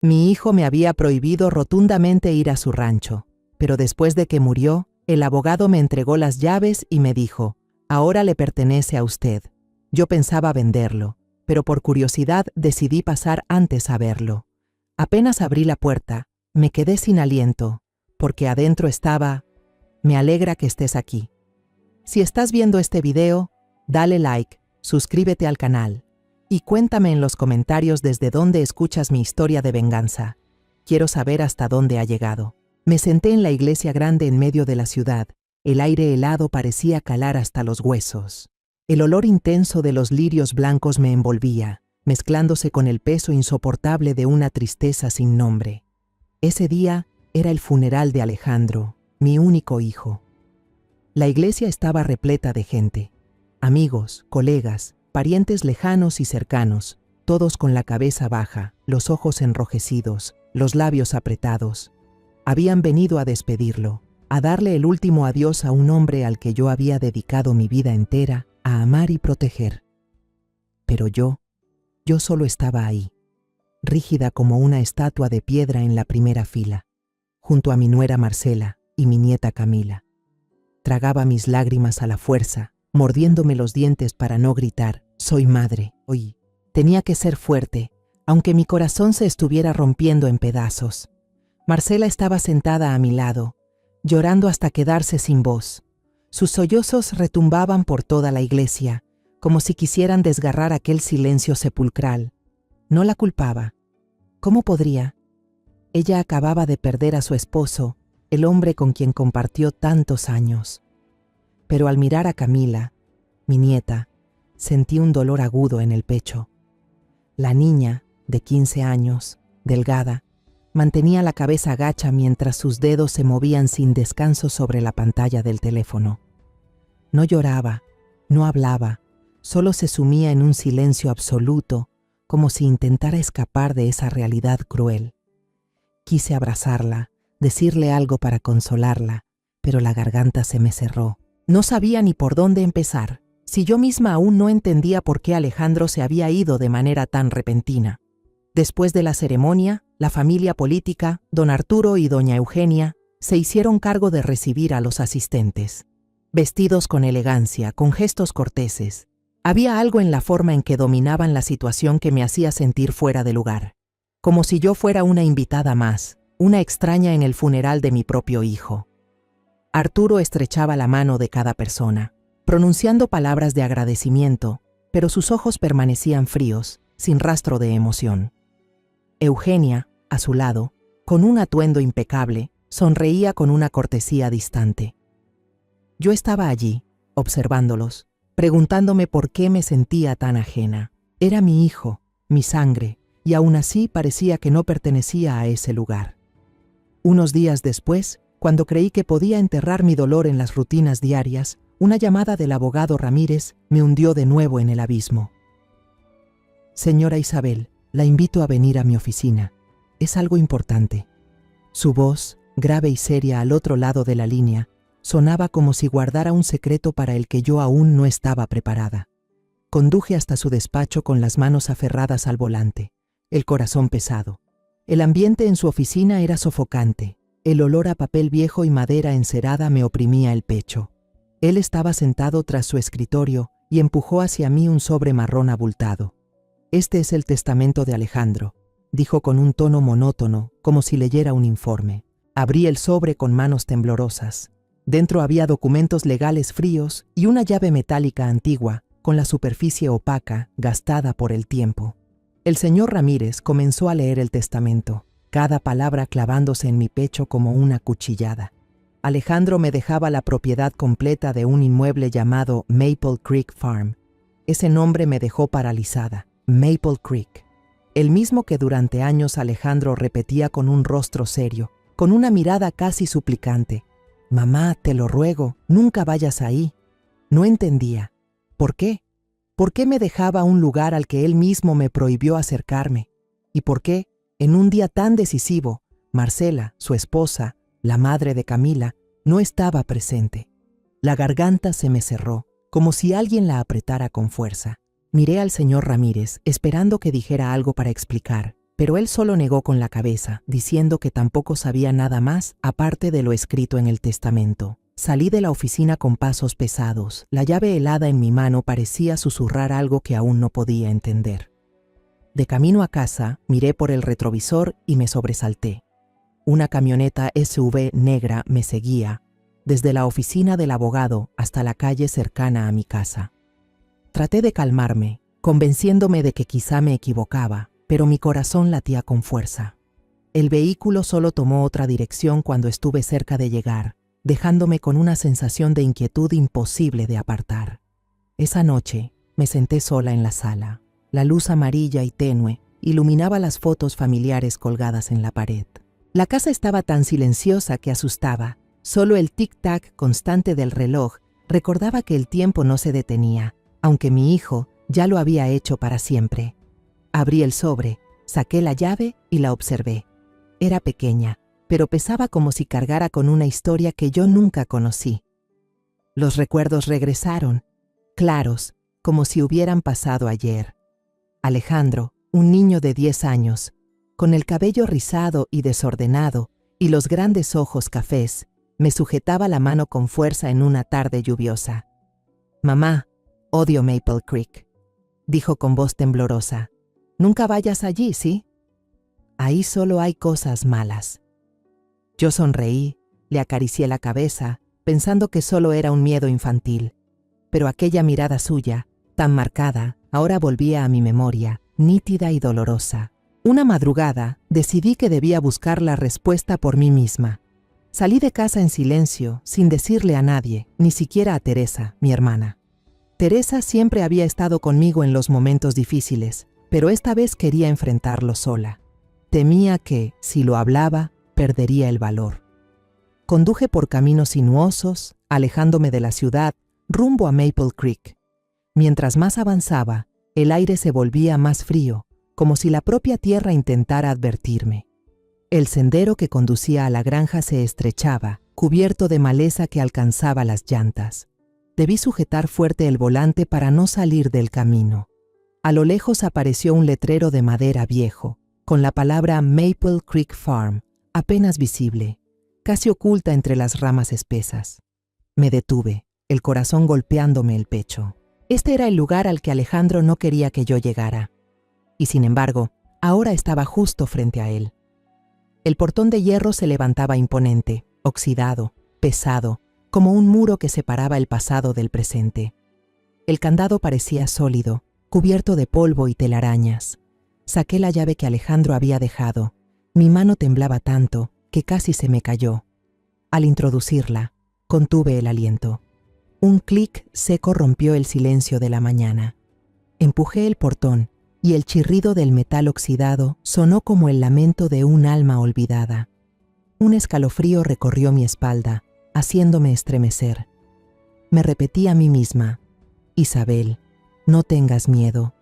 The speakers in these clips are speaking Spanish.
Mi hijo me había prohibido rotundamente ir a su rancho, pero después de que murió, el abogado me entregó las llaves y me dijo: ahora le pertenece a usted. Yo pensaba venderlo, pero por curiosidad decidí pasar antes a verlo. Apenas abrí la puerta, me quedé sin aliento, porque adentro estaba... Me alegra que estés aquí. Si estás viendo este video, dale like, suscríbete al canal y cuéntame en los comentarios desde dónde escuchas mi historia de venganza. Quiero saber hasta dónde ha llegado. Me senté en la iglesia grande en medio de la ciudad. El aire helado parecía calar hasta los huesos. El olor intenso de los lirios blancos me envolvía, mezclándose con el peso insoportable de una tristeza sin nombre. Ese día era el funeral de Alejandro, mi único hijo. La iglesia estaba repleta de gente. Amigos, colegas, parientes lejanos y cercanos, todos con la cabeza baja, los ojos enrojecidos, los labios apretados. Habían venido a despedirlo, a darle el último adiós a un hombre al que yo había dedicado mi vida entera a amar y proteger. Pero yo solo estaba ahí, rígida como una estatua de piedra en la primera fila, junto a mi nuera Marcela y mi nieta Camila. Tragaba mis lágrimas a la fuerza, mordiéndome los dientes para no gritar: soy madre. Hoy tenía que ser fuerte, aunque mi corazón se estuviera rompiendo en pedazos. Marcela estaba sentada a mi lado, llorando hasta quedarse sin voz. Sus sollozos retumbaban por toda la iglesia, como si quisieran desgarrar aquel silencio sepulcral. No la culpaba. ¿Cómo podría? Ella acababa de perder a su esposo, el hombre con quien compartió tantos años. Pero al mirar a Camila, mi nieta, sentí un dolor agudo en el pecho. La niña, de 15 años, delgada, mantenía la cabeza gacha mientras sus dedos se movían sin descanso sobre la pantalla del teléfono. No lloraba, no hablaba, solo se sumía en un silencio absoluto, como si intentara escapar de esa realidad cruel. Quise abrazarla, decirle algo para consolarla, pero la garganta se me cerró. No sabía ni por dónde empezar, si yo misma aún no entendía por qué Alejandro se había ido de manera tan repentina. Después de la ceremonia, la familia política, don Arturo y doña Eugenia, se hicieron cargo de recibir a los asistentes. Vestidos con elegancia, con gestos corteses, había algo en la forma en que dominaban la situación que me hacía sentir fuera de lugar, como si yo fuera una invitada más, una extraña en el funeral de mi propio hijo. Arturo estrechaba la mano de cada persona, pronunciando palabras de agradecimiento, pero sus ojos permanecían fríos, sin rastro de emoción. Eugenia, a su lado, con un atuendo impecable, sonreía con una cortesía distante. Yo estaba allí, observándolos, preguntándome por qué me sentía tan ajena. Era mi hijo, mi sangre, y aún así parecía que no pertenecía a ese lugar. Unos días después, cuando creí que podía enterrar mi dolor en las rutinas diarias, una llamada del abogado Ramírez me hundió de nuevo en el abismo. Señora Isabel, la invito a venir a mi oficina. Es algo importante. Su voz, grave y seria al otro lado de la línea, sonaba como si guardara un secreto para el que yo aún no estaba preparada. Conduje hasta su despacho con las manos aferradas al volante, el corazón pesado. El ambiente en su oficina era sofocante. El olor a papel viejo y madera encerada me oprimía el pecho. Él estaba sentado tras su escritorio y empujó hacia mí un sobre marrón abultado. «Este es el testamento de Alejandro», dijo con un tono monótono, como si leyera un informe. Abrí el sobre con manos temblorosas. Dentro había documentos legales fríos y una llave metálica antigua, con la superficie opaca, gastada por el tiempo. El señor Ramírez comenzó a leer el testamento, cada palabra clavándose en mi pecho como una cuchillada. Alejandro me dejaba la propiedad completa de un inmueble llamado Maple Creek Farm. Ese nombre me dejó paralizada. Maple Creek. El mismo que durante años Alejandro repetía con un rostro serio, con una mirada casi suplicante. «Mamá, te lo ruego, nunca vayas ahí». No entendía. ¿Por qué? ¿Por qué me dejaba un lugar al que él mismo me prohibió acercarme? ¿Y por qué, en un día tan decisivo, Marcela, su esposa, la madre de Camila, no estaba presente? La garganta se me cerró, como si alguien la apretara con fuerza. Miré al señor Ramírez, esperando que dijera algo para explicar, pero él solo negó con la cabeza, diciendo que tampoco sabía nada más aparte de lo escrito en el testamento. Salí de la oficina con pasos pesados. La llave helada en mi mano parecía susurrar algo que aún no podía entender. De camino a casa, miré por el retrovisor y me sobresalté. Una camioneta SUV negra me seguía, desde la oficina del abogado hasta la calle cercana a mi casa. Traté de calmarme, convenciéndome de que quizá me equivocaba, pero mi corazón latía con fuerza. El vehículo solo tomó otra dirección cuando estuve cerca de llegar, dejándome con una sensación de inquietud imposible de apartar. Esa noche me senté sola en la sala. La luz amarilla y tenue iluminaba las fotos familiares colgadas en la pared. La casa estaba tan silenciosa que asustaba. Solo el tic-tac constante del reloj recordaba que el tiempo no se detenía, aunque mi hijo ya lo había hecho para siempre. Abrí el sobre, saqué la llave y la observé. Era pequeña, pero pesaba como si cargara con una historia que yo nunca conocí. Los recuerdos regresaron, claros, como si hubieran pasado ayer. Alejandro, un niño de 10 años, con el cabello rizado y desordenado y los grandes ojos cafés, me sujetaba la mano con fuerza en una tarde lluviosa. «Mamá, odio Maple Creek», dijo con voz temblorosa. «Nunca vayas allí, ¿sí? Ahí solo hay cosas malas». Yo sonreí, le acaricié la cabeza, pensando que solo era un miedo infantil. Pero aquella mirada suya, tan marcada, ahora volvía a mi memoria, nítida y dolorosa. Una madrugada, decidí que debía buscar la respuesta por mí misma. Salí de casa en silencio, sin decirle a nadie, ni siquiera a Teresa, mi hermana. Teresa siempre había estado conmigo en los momentos difíciles, pero esta vez quería enfrentarlo sola. Temía que, si lo hablaba, perdería el valor. Conduje por caminos sinuosos, alejándome de la ciudad, rumbo a Maple Creek. Mientras más avanzaba, el aire se volvía más frío, como si la propia tierra intentara advertirme. El sendero que conducía a la granja se estrechaba, cubierto de maleza que alcanzaba las llantas. Debí sujetar fuerte el volante para no salir del camino. A lo lejos apareció un letrero de madera viejo, con la palabra Maple Creek Farm, apenas visible, casi oculta entre las ramas espesas. Me detuve, el corazón golpeándome el pecho. Este era el lugar al que Alejandro no quería que yo llegara. Y sin embargo, ahora estaba justo frente a él. El portón de hierro se levantaba imponente, oxidado, pesado, como un muro que separaba el pasado del presente. El candado parecía sólido, cubierto de polvo y telarañas. Saqué la llave que Alejandro había dejado. Mi mano temblaba tanto que casi se me cayó. Al introducirla, contuve el aliento. Un clic seco rompió el silencio de la mañana. Empujé el portón y el chirrido del metal oxidado sonó como el lamento de un alma olvidada. Un escalofrío recorrió mi espalda, haciéndome estremecer. Me repetí a mí misma: «Isabel, no tengas miedo.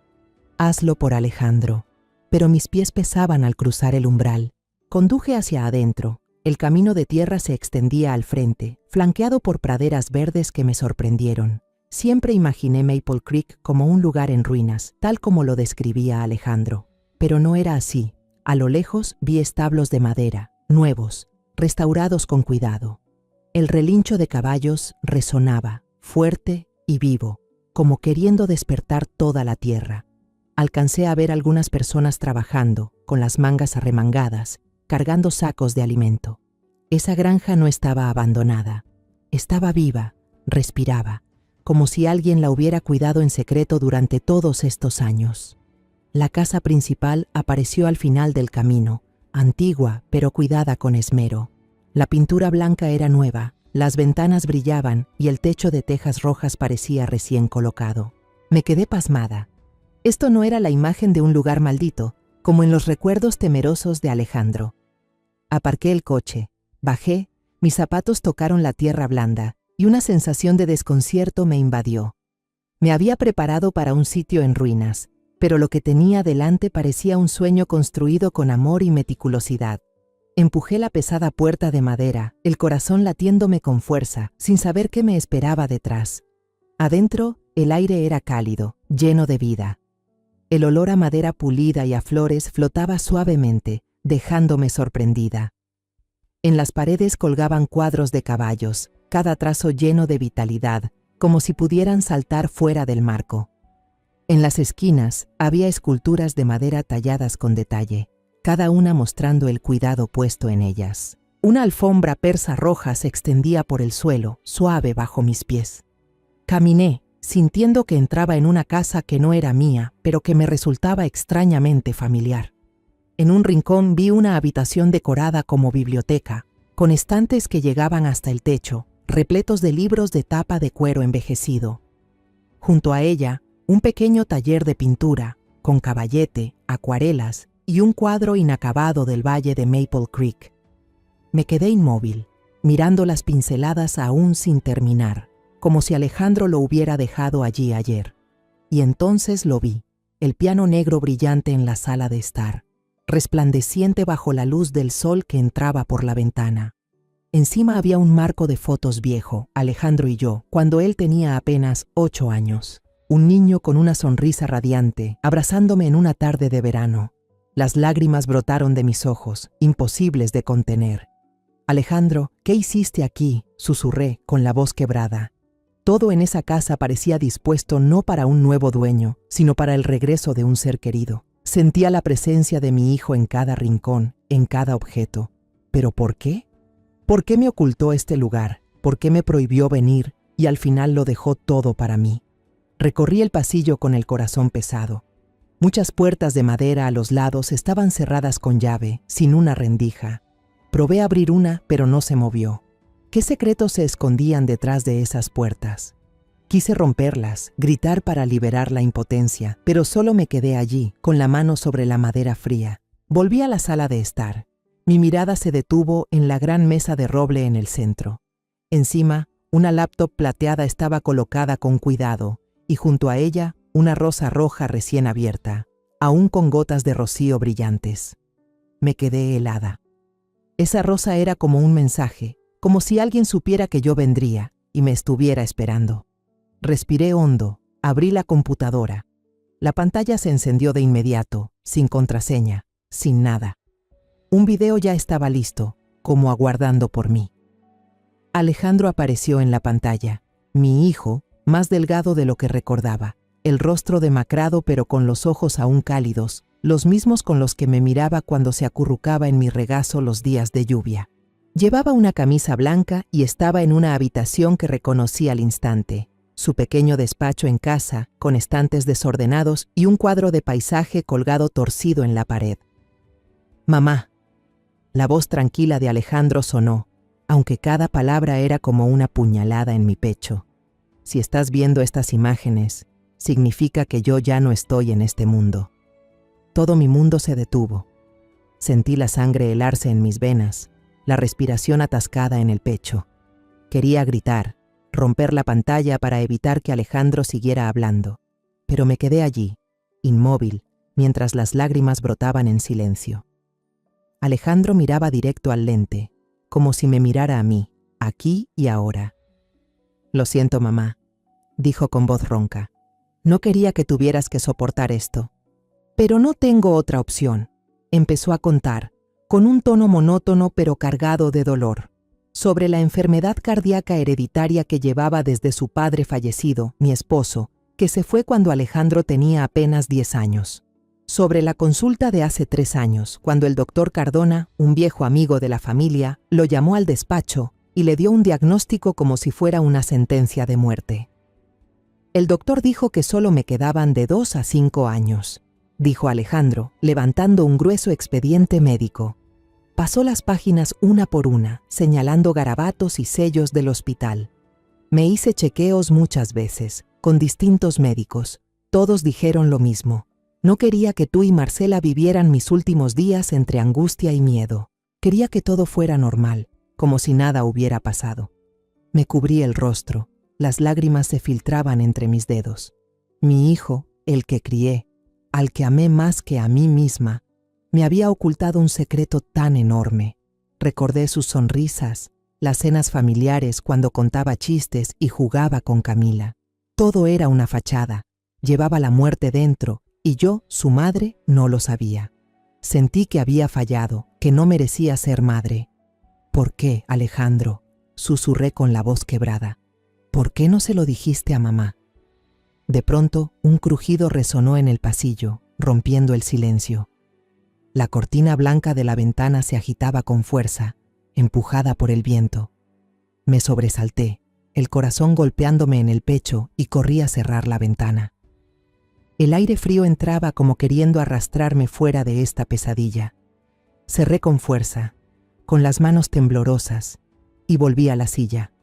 Hazlo por Alejandro». Pero mis pies pesaban al cruzar el umbral. Conduje hacia adentro. El camino de tierra se extendía al frente, flanqueado por praderas verdes que me sorprendieron. Siempre imaginé Maple Creek como un lugar en ruinas, tal como lo describía Alejandro. Pero no era así. A lo lejos vi establos de madera, nuevos, restaurados con cuidado. El relincho de caballos resonaba, fuerte y vivo, como queriendo despertar toda la tierra. Alcancé a ver algunas personas trabajando, con las mangas arremangadas, cargando sacos de alimento. Esa granja no estaba abandonada. Estaba viva, respiraba, como si alguien la hubiera cuidado en secreto durante todos estos años. La casa principal apareció al final del camino, antigua pero cuidada con esmero. La pintura blanca era nueva, las ventanas brillaban y el techo de tejas rojas parecía recién colocado. Me quedé pasmada. Esto no era la imagen de un lugar maldito, como en los recuerdos temerosos de Alejandro. Aparqué el coche, bajé, mis zapatos tocaron la tierra blanda y una sensación de desconcierto me invadió. Me había preparado para un sitio en ruinas, pero lo que tenía delante parecía un sueño construido con amor y meticulosidad. Empujé la pesada puerta de madera, el corazón latiéndome con fuerza, sin saber qué me esperaba detrás. Adentro, el aire era cálido, lleno de vida. El olor a madera pulida y a flores flotaba suavemente, dejándome sorprendida. En las paredes colgaban cuadros de caballos, cada trazo lleno de vitalidad, como si pudieran saltar fuera del marco. En las esquinas había esculturas de madera talladas con detalle, cada una mostrando el cuidado puesto en ellas. Una alfombra persa roja se extendía por el suelo, suave bajo mis pies. Caminé, sintiendo que entraba en una casa que no era mía, pero que me resultaba extrañamente familiar. En un rincón vi una habitación decorada como biblioteca, con estantes que llegaban hasta el techo, repletos de libros de tapa de cuero envejecido. Junto a ella, un pequeño taller de pintura, con caballete, acuarelas y un cuadro inacabado del valle de Maple Creek. Me quedé inmóvil, mirando las pinceladas aún sin terminar, como si Alejandro lo hubiera dejado allí ayer. Y entonces lo vi, el piano negro brillante en la sala de estar, resplandeciente bajo la luz del sol que entraba por la ventana. Encima había un marco de fotos viejo, Alejandro y yo, cuando él tenía apenas 8 años. Un niño con una sonrisa radiante, abrazándome en una tarde de verano. Las lágrimas brotaron de mis ojos, imposibles de contener. «Alejandro, ¿qué hiciste aquí?», susurré con la voz quebrada. Todo en esa casa parecía dispuesto no para un nuevo dueño, sino para el regreso de un ser querido. Sentía la presencia de mi hijo en cada rincón, en cada objeto. ¿Pero por qué? ¿Por qué me ocultó este lugar? ¿Por qué me prohibió venir y al final lo dejó todo para mí? Recorrí el pasillo con el corazón pesado. Muchas puertas de madera a los lados estaban cerradas con llave, sin una rendija. Probé abrir una, pero no se movió. ¿Qué secretos se escondían detrás de esas puertas? Quise romperlas, gritar para liberar la impotencia, pero solo me quedé allí, con la mano sobre la madera fría. Volví a la sala de estar. Mi mirada se detuvo en la gran mesa de roble en el centro. Encima, una laptop plateada estaba colocada con cuidado, y junto a ella, una rosa roja recién abierta, aún con gotas de rocío brillantes. Me quedé helada. Esa rosa era como un mensaje, como si alguien supiera que yo vendría y me estuviera esperando. Respiré hondo, abrí la computadora. La pantalla se encendió de inmediato, sin contraseña, sin nada. Un video ya estaba listo, como aguardando por mí. Alejandro apareció en la pantalla, mi hijo, más delgado de lo que recordaba, el rostro demacrado pero con los ojos aún cálidos, los mismos con los que me miraba cuando se acurrucaba en mi regazo los días de lluvia. Llevaba una camisa blanca y estaba en una habitación que reconocí al instante. Su pequeño despacho en casa, con estantes desordenados y un cuadro de paisaje colgado torcido en la pared. «Mamá». La voz tranquila de Alejandro sonó, aunque cada palabra era como una puñalada en mi pecho. «Si estás viendo estas imágenes, significa que yo ya no estoy en este mundo». Todo mi mundo se detuvo. Sentí la sangre helarse en mis venas, la respiración atascada en el pecho. Quería gritar, romper la pantalla para evitar que Alejandro siguiera hablando, pero me quedé allí, inmóvil, mientras las lágrimas brotaban en silencio. Alejandro miraba directo al lente, como si me mirara a mí, aquí y ahora. «Lo siento, mamá», dijo con voz ronca. «No quería que tuvieras que soportar esto. Pero no tengo otra opción», empezó a contar, con un tono monótono pero cargado de dolor, sobre la enfermedad cardíaca hereditaria que llevaba desde su padre fallecido, mi esposo, que se fue cuando Alejandro tenía apenas 10 años. Sobre la consulta de hace 3 años, cuando el doctor Cardona, un viejo amigo de la familia, lo llamó al despacho y le dio un diagnóstico como si fuera una sentencia de muerte. El doctor dijo que solo me quedaban de 2 a 5 años, dijo Alejandro, levantando un grueso expediente médico. Pasó las páginas una por una, señalando garabatos y sellos del hospital. Me hice chequeos muchas veces, con distintos médicos. Todos dijeron lo mismo. No quería que tú y Marcela vivieran mis últimos días entre angustia y miedo. Quería que todo fuera normal, como si nada hubiera pasado. Me cubrí el rostro. Las lágrimas se filtraban entre mis dedos. Mi hijo, el que crié, al que amé más que a mí misma, me había ocultado un secreto tan enorme. Recordé sus sonrisas, las cenas familiares cuando contaba chistes y jugaba con Camila. Todo era una fachada. Llevaba la muerte dentro y yo, su madre, no lo sabía. Sentí que había fallado, que no merecía ser madre. ¿Por qué, Alejandro?, susurré con la voz quebrada. ¿Por qué no se lo dijiste a mamá? De pronto, un crujido resonó en el pasillo, rompiendo el silencio. La cortina blanca de la ventana se agitaba con fuerza, empujada por el viento. Me sobresalté, el corazón golpeándome en el pecho, y corrí a cerrar la ventana. El aire frío entraba como queriendo arrastrarme fuera de esta pesadilla. Cerré con fuerza, con las manos temblorosas, y volví a la silla.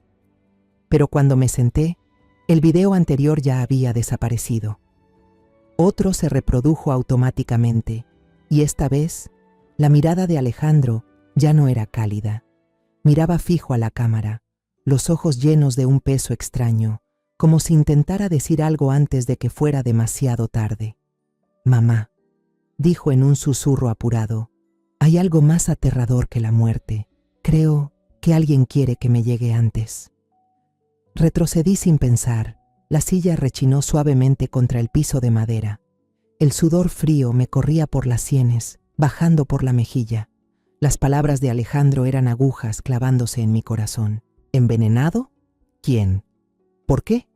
Pero cuando me senté, el video anterior ya había desaparecido. Otro se reprodujo automáticamente, y esta vez, la mirada de Alejandro ya no era cálida. Miraba fijo a la cámara, los ojos llenos de un peso extraño, como si intentara decir algo antes de que fuera demasiado tarde. «Mamá», dijo en un susurro apurado, «hay algo más aterrador que la muerte. Creo que alguien quiere que me llegue antes». Retrocedí sin pensar. La silla rechinó suavemente contra el piso de madera. El sudor frío me corría por las sienes, bajando por la mejilla. Las palabras de Alejandro eran agujas clavándose en mi corazón. ¿Envenenado? ¿Quién? ¿Por qué?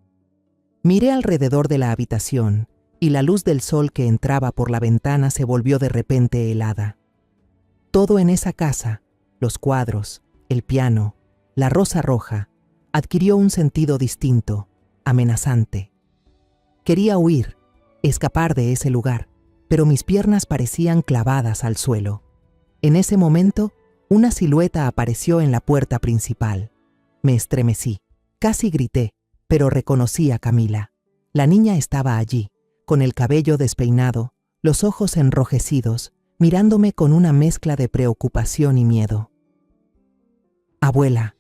Miré alrededor de la habitación, y la luz del sol que entraba por la ventana se volvió de repente helada. Todo en esa casa, los cuadros, el piano, la rosa roja, adquirió un sentido distinto, amenazante. Quería huir, escapar de ese lugar, pero mis piernas parecían clavadas al suelo. En ese momento, una silueta apareció en la puerta principal. Me estremecí, casi grité, pero reconocí a Camila. La niña estaba allí, con el cabello despeinado, los ojos enrojecidos, mirándome con una mezcla de preocupación y miedo. «Abuela»,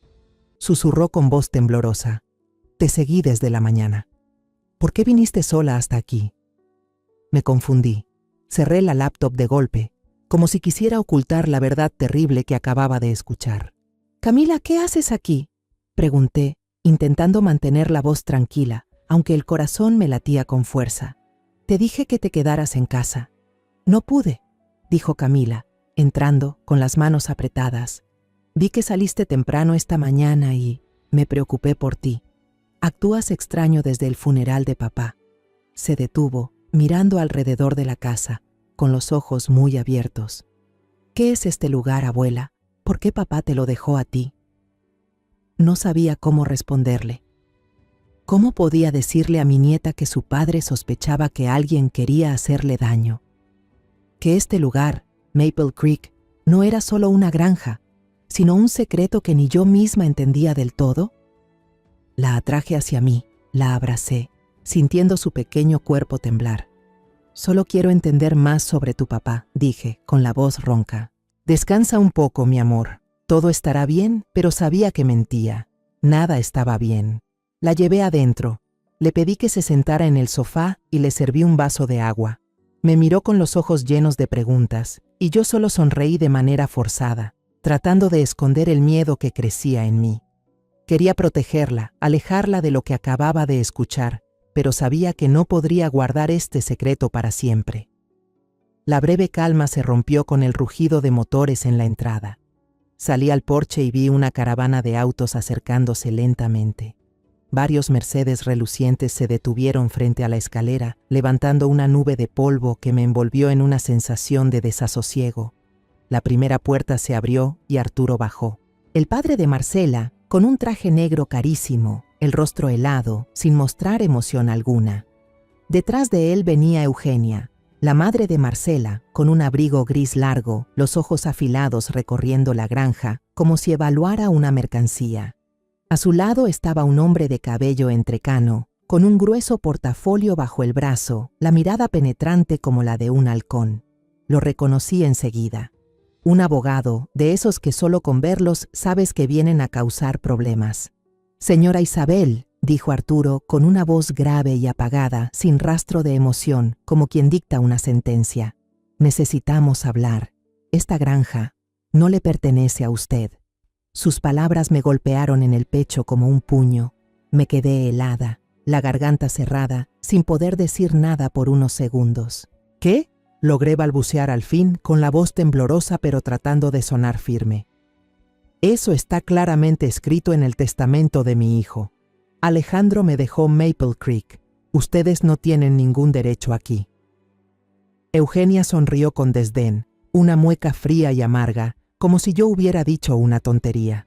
susurró con voz temblorosa, «te seguí desde la mañana. ¿Por qué viniste sola hasta aquí?» Me confundí. Cerré la laptop de golpe, como si quisiera ocultar la verdad terrible que acababa de escuchar. «Camila, ¿qué haces aquí?», pregunté, intentando mantener la voz tranquila, aunque el corazón me latía con fuerza. «Te dije que te quedaras en casa». «No pude», dijo Camila, entrando con las manos apretadas. «Vi que saliste temprano esta mañana y me preocupé por ti. Actúas extraño desde el funeral de papá». Se detuvo, mirando alrededor de la casa, con los ojos muy abiertos. «¿Qué es este lugar, abuela? ¿Por qué papá te lo dejó a ti?» No sabía cómo responderle. ¿Cómo podía decirle a mi nieta que su padre sospechaba que alguien quería hacerle daño? Que este lugar, Maple Creek, no era solo una granja, sino un secreto que ni yo misma entendía del todo. La atraje hacia mí, la abracé, sintiendo su pequeño cuerpo temblar. «Solo quiero entender más sobre tu papá», dije, con la voz ronca. «Descansa un poco, mi amor. Todo estará bien», pero sabía que mentía. Nada estaba bien. La llevé adentro. Le pedí que se sentara en el sofá y le serví un vaso de agua. Me miró con los ojos llenos de preguntas, y yo solo sonreí de manera forzada, tratando de esconder el miedo que crecía en mí. Quería protegerla, alejarla de lo que acababa de escuchar, pero sabía que no podría guardar este secreto para siempre. La breve calma se rompió con el rugido de motores en la entrada. Salí al porche y vi una caravana de autos acercándose lentamente. Varios Mercedes relucientes se detuvieron frente a la escalera, levantando una nube de polvo que me envolvió en una sensación de desasosiego. La primera puerta se abrió y Arturo bajó. El padre de Marcela, con un traje negro carísimo, el rostro helado, sin mostrar emoción alguna. Detrás de él venía Eugenia, la madre de Marcela, con un abrigo gris largo, los ojos afilados recorriendo la granja, como si evaluara una mercancía. A su lado estaba un hombre de cabello entrecano, con un grueso portafolio bajo el brazo, la mirada penetrante como la de un halcón. Lo reconocí enseguida. Un abogado, de esos que solo con verlos sabes que vienen a causar problemas. «Señora Isabel», dijo Arturo con una voz grave y apagada, sin rastro de emoción, como quien dicta una sentencia. «Necesitamos hablar. Esta granja no le pertenece a usted». Sus palabras me golpearon en el pecho como un puño. Me quedé helada, la garganta cerrada, sin poder decir nada por unos segundos. ¿Qué? Logré balbucear al fin, con la voz temblorosa pero tratando de sonar firme. Eso está claramente escrito en el testamento de mi hijo. Alejandro me dejó Maple Creek. Ustedes no tienen ningún derecho aquí. Eugenia sonrió con desdén, una mueca fría y amarga, como si yo hubiera dicho una tontería.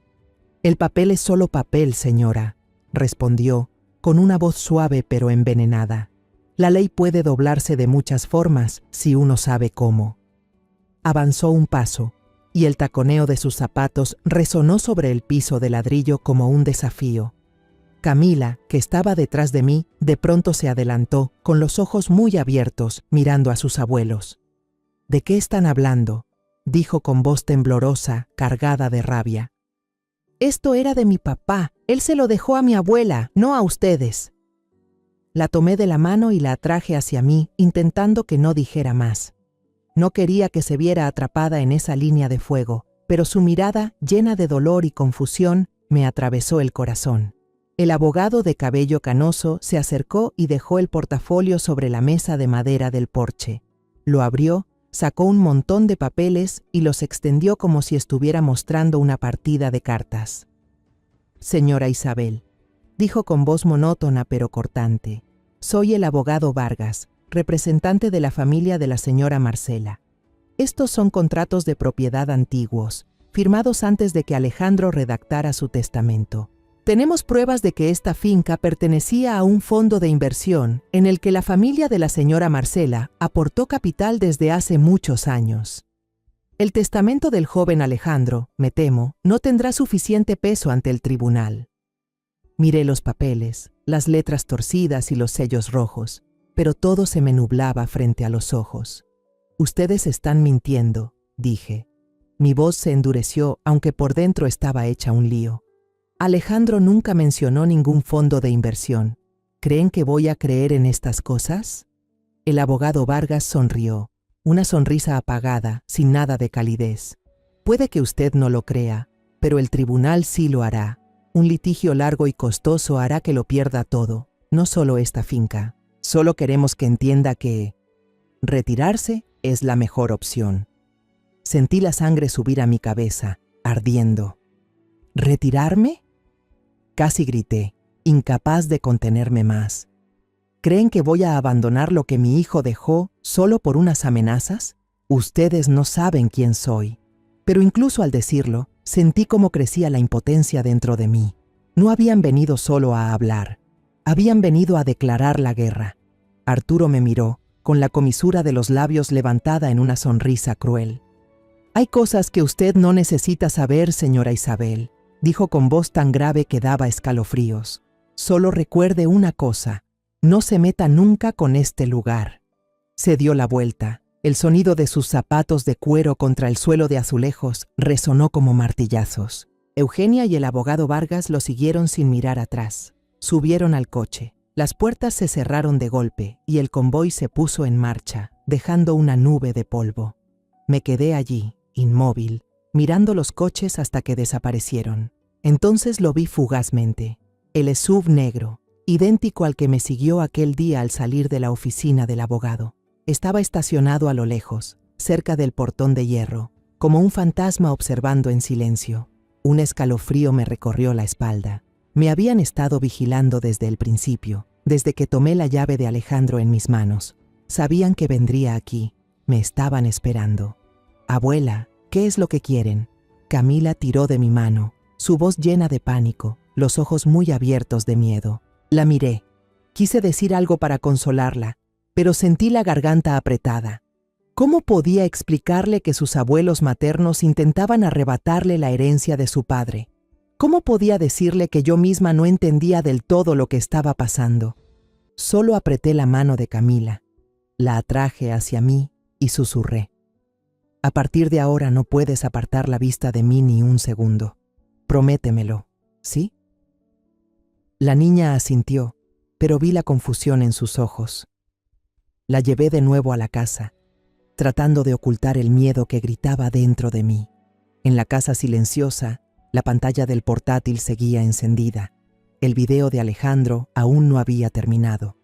El papel es solo papel, señora, respondió, con una voz suave pero envenenada. La ley puede doblarse de muchas formas si uno sabe cómo. Avanzó un paso, y el taconeo de sus zapatos resonó sobre el piso de ladrillo como un desafío. Camila, que estaba detrás de mí, de pronto se adelantó, con los ojos muy abiertos, mirando a sus abuelos. ¿De qué están hablando?, dijo con voz temblorosa, cargada de rabia. Esto era de mi papá. Él se lo dejó a mi abuela, no a ustedes. La tomé de la mano y la atraje hacia mí, intentando que no dijera más. No quería que se viera atrapada en esa línea de fuego, pero su mirada, llena de dolor y confusión, me atravesó el corazón. El abogado de cabello canoso se acercó y dejó el portafolio sobre la mesa de madera del porche. Lo abrió, sacó un montón de papeles y los extendió como si estuviera mostrando una partida de cartas. Señora Isabel, dijo con voz monótona pero cortante, soy el abogado Vargas, representante de la familia de la señora Marcela. Estos son contratos de propiedad antiguos, firmados antes de que Alejandro redactara su testamento. Tenemos pruebas de que esta finca pertenecía a un fondo de inversión en el que la familia de la señora Marcela aportó capital desde hace muchos años. El testamento del joven Alejandro, me temo, no tendrá suficiente peso ante el tribunal. Miré los papeles, las letras torcidas y los sellos rojos, pero todo se me nublaba frente a los ojos. Ustedes están mintiendo, dije. Mi voz se endureció, aunque por dentro estaba hecha un lío. Alejandro nunca mencionó ningún fondo de inversión. ¿Creen que voy a creer en estas cosas? El abogado Vargas sonrió, una sonrisa apagada, sin nada de calidez. Puede que usted no lo crea, pero el tribunal sí lo hará. Un litigio largo y costoso hará que lo pierda todo, no solo esta finca. Solo queremos que entienda que retirarse es la mejor opción. Sentí la sangre subir a mi cabeza, ardiendo. ¿Retirarme?, casi grité, incapaz de contenerme más. ¿Creen que voy a abandonar lo que mi hijo dejó solo por unas amenazas? Ustedes no saben quién soy. Pero incluso al decirlo, sentí cómo crecía la impotencia dentro de mí. No habían venido solo a hablar. Habían venido a declarar la guerra. Arturo me miró, con la comisura de los labios levantada en una sonrisa cruel. Hay cosas que usted no necesita saber, señora Isabel, dijo con voz tan grave que daba escalofríos. Solo recuerde una cosa, no se meta nunca con este lugar. Se dio la vuelta. El sonido de sus zapatos de cuero contra el suelo de azulejos resonó como martillazos. Eugenia y el abogado Vargas lo siguieron sin mirar atrás. Subieron al coche. Las puertas se cerraron de golpe y el convoy se puso en marcha, dejando una nube de polvo. Me quedé allí, inmóvil, mirando los coches hasta que desaparecieron. Entonces lo vi fugazmente. El SUV negro, idéntico al que me siguió aquel día al salir de la oficina del abogado. Estaba estacionado a lo lejos, cerca del portón de hierro, como un fantasma observando en silencio. Un escalofrío me recorrió la espalda. Me habían estado vigilando desde el principio, desde que tomé la llave de Alejandro en mis manos. Sabían que vendría aquí. Me estaban esperando. Abuela, ¿qué es lo que quieren? Camila tiró de mi mano, su voz llena de pánico, los ojos muy abiertos de miedo. La miré. Quise decir algo para consolarla, pero sentí la garganta apretada. ¿Cómo podía explicarle que sus abuelos maternos intentaban arrebatarle la herencia de su padre? ¿Cómo podía decirle que yo misma no entendía del todo lo que estaba pasando? Solo apreté la mano de Camila, la atraje hacia mí y susurré. A partir de ahora no puedes apartar la vista de mí ni un segundo. Prométemelo, ¿sí? La niña asintió, pero vi la confusión en sus ojos. La llevé de nuevo a la casa, tratando de ocultar el miedo que gritaba dentro de mí. En la casa silenciosa, la pantalla del portátil seguía encendida. El video de Alejandro aún no había terminado.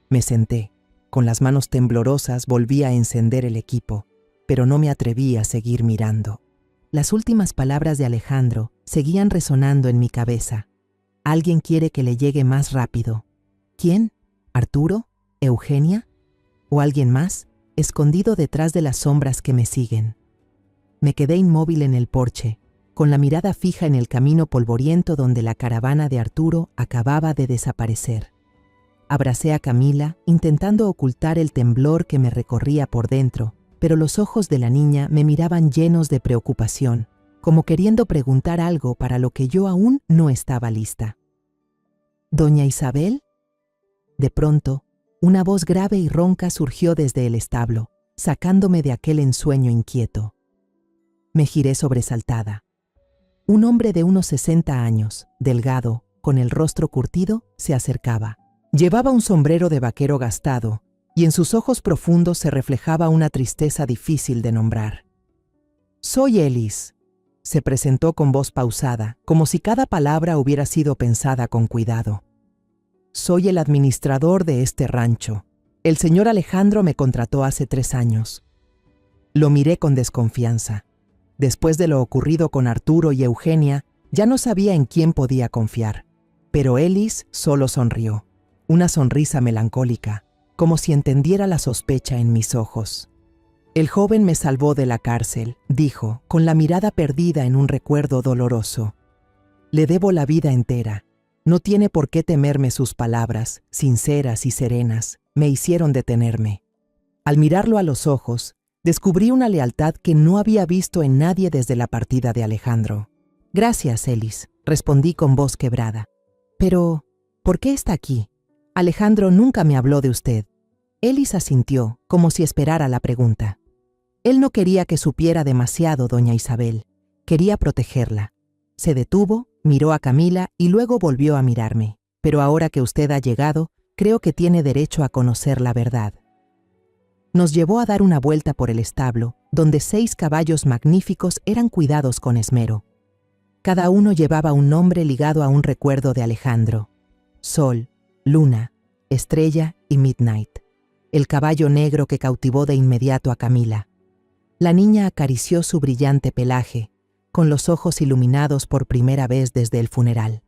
Me senté. Con las manos temblorosas volví a encender el equipo, pero no me atreví a seguir mirando. Las últimas palabras de Alejandro seguían resonando en mi cabeza. Alguien quiere que le llegue más rápido. ¿Quién? ¿Arturo? ¿Eugenia? ¿O alguien más, escondido detrás de las sombras que me siguen? Me quedé inmóvil en el porche, con la mirada fija en el camino polvoriento donde la caravana de Arturo acababa de desaparecer. Abracé a Camila, intentando ocultar el temblor que me recorría por dentro, pero los ojos de la niña me miraban llenos de preocupación, como queriendo preguntar algo para lo que yo aún no estaba lista. ¿Doña Isabel? De pronto, una voz grave y ronca surgió desde el establo, sacándome de aquel ensueño inquieto. Me giré sobresaltada. Un hombre de unos 60 años, delgado, con el rostro curtido, se acercaba. Llevaba un sombrero de vaquero gastado, y en sus ojos profundos se reflejaba una tristeza difícil de nombrar. «Soy Ellis», se presentó con voz pausada, como si cada palabra hubiera sido pensada con cuidado. «Soy el administrador de este rancho. El señor Alejandro me contrató hace 3 años». Lo miré con desconfianza. Después de lo ocurrido con Arturo y Eugenia, ya no sabía en quién podía confiar. Pero Ellis solo sonrió, una sonrisa melancólica, como si entendiera la sospecha en mis ojos. «El joven me salvó de la cárcel», dijo, con la mirada perdida en un recuerdo doloroso. «Le debo la vida entera. No tiene por qué temerme sus palabras, sinceras y serenas, me hicieron detenerme». Al mirarlo a los ojos, descubrí una lealtad que no había visto en nadie desde la partida de Alejandro. «Gracias, Ellis», respondí con voz quebrada. «Pero, ¿por qué está aquí? Alejandro nunca me habló de usted». Ellis asintió, como si esperara la pregunta. Él no quería que supiera demasiado, doña Isabel. Quería protegerla. Se detuvo, miró a Camila y luego volvió a mirarme. «Pero ahora que usted ha llegado, creo que tiene derecho a conocer la verdad». Nos llevó a dar una vuelta por el establo, donde 6 caballos magníficos eran cuidados con esmero. Cada uno llevaba un nombre ligado a un recuerdo de Alejandro: Sol, Luna, Estrella y Midnight. El caballo negro que cautivó de inmediato a Camila. La niña acarició su brillante pelaje, con los ojos iluminados por primera vez desde el funeral.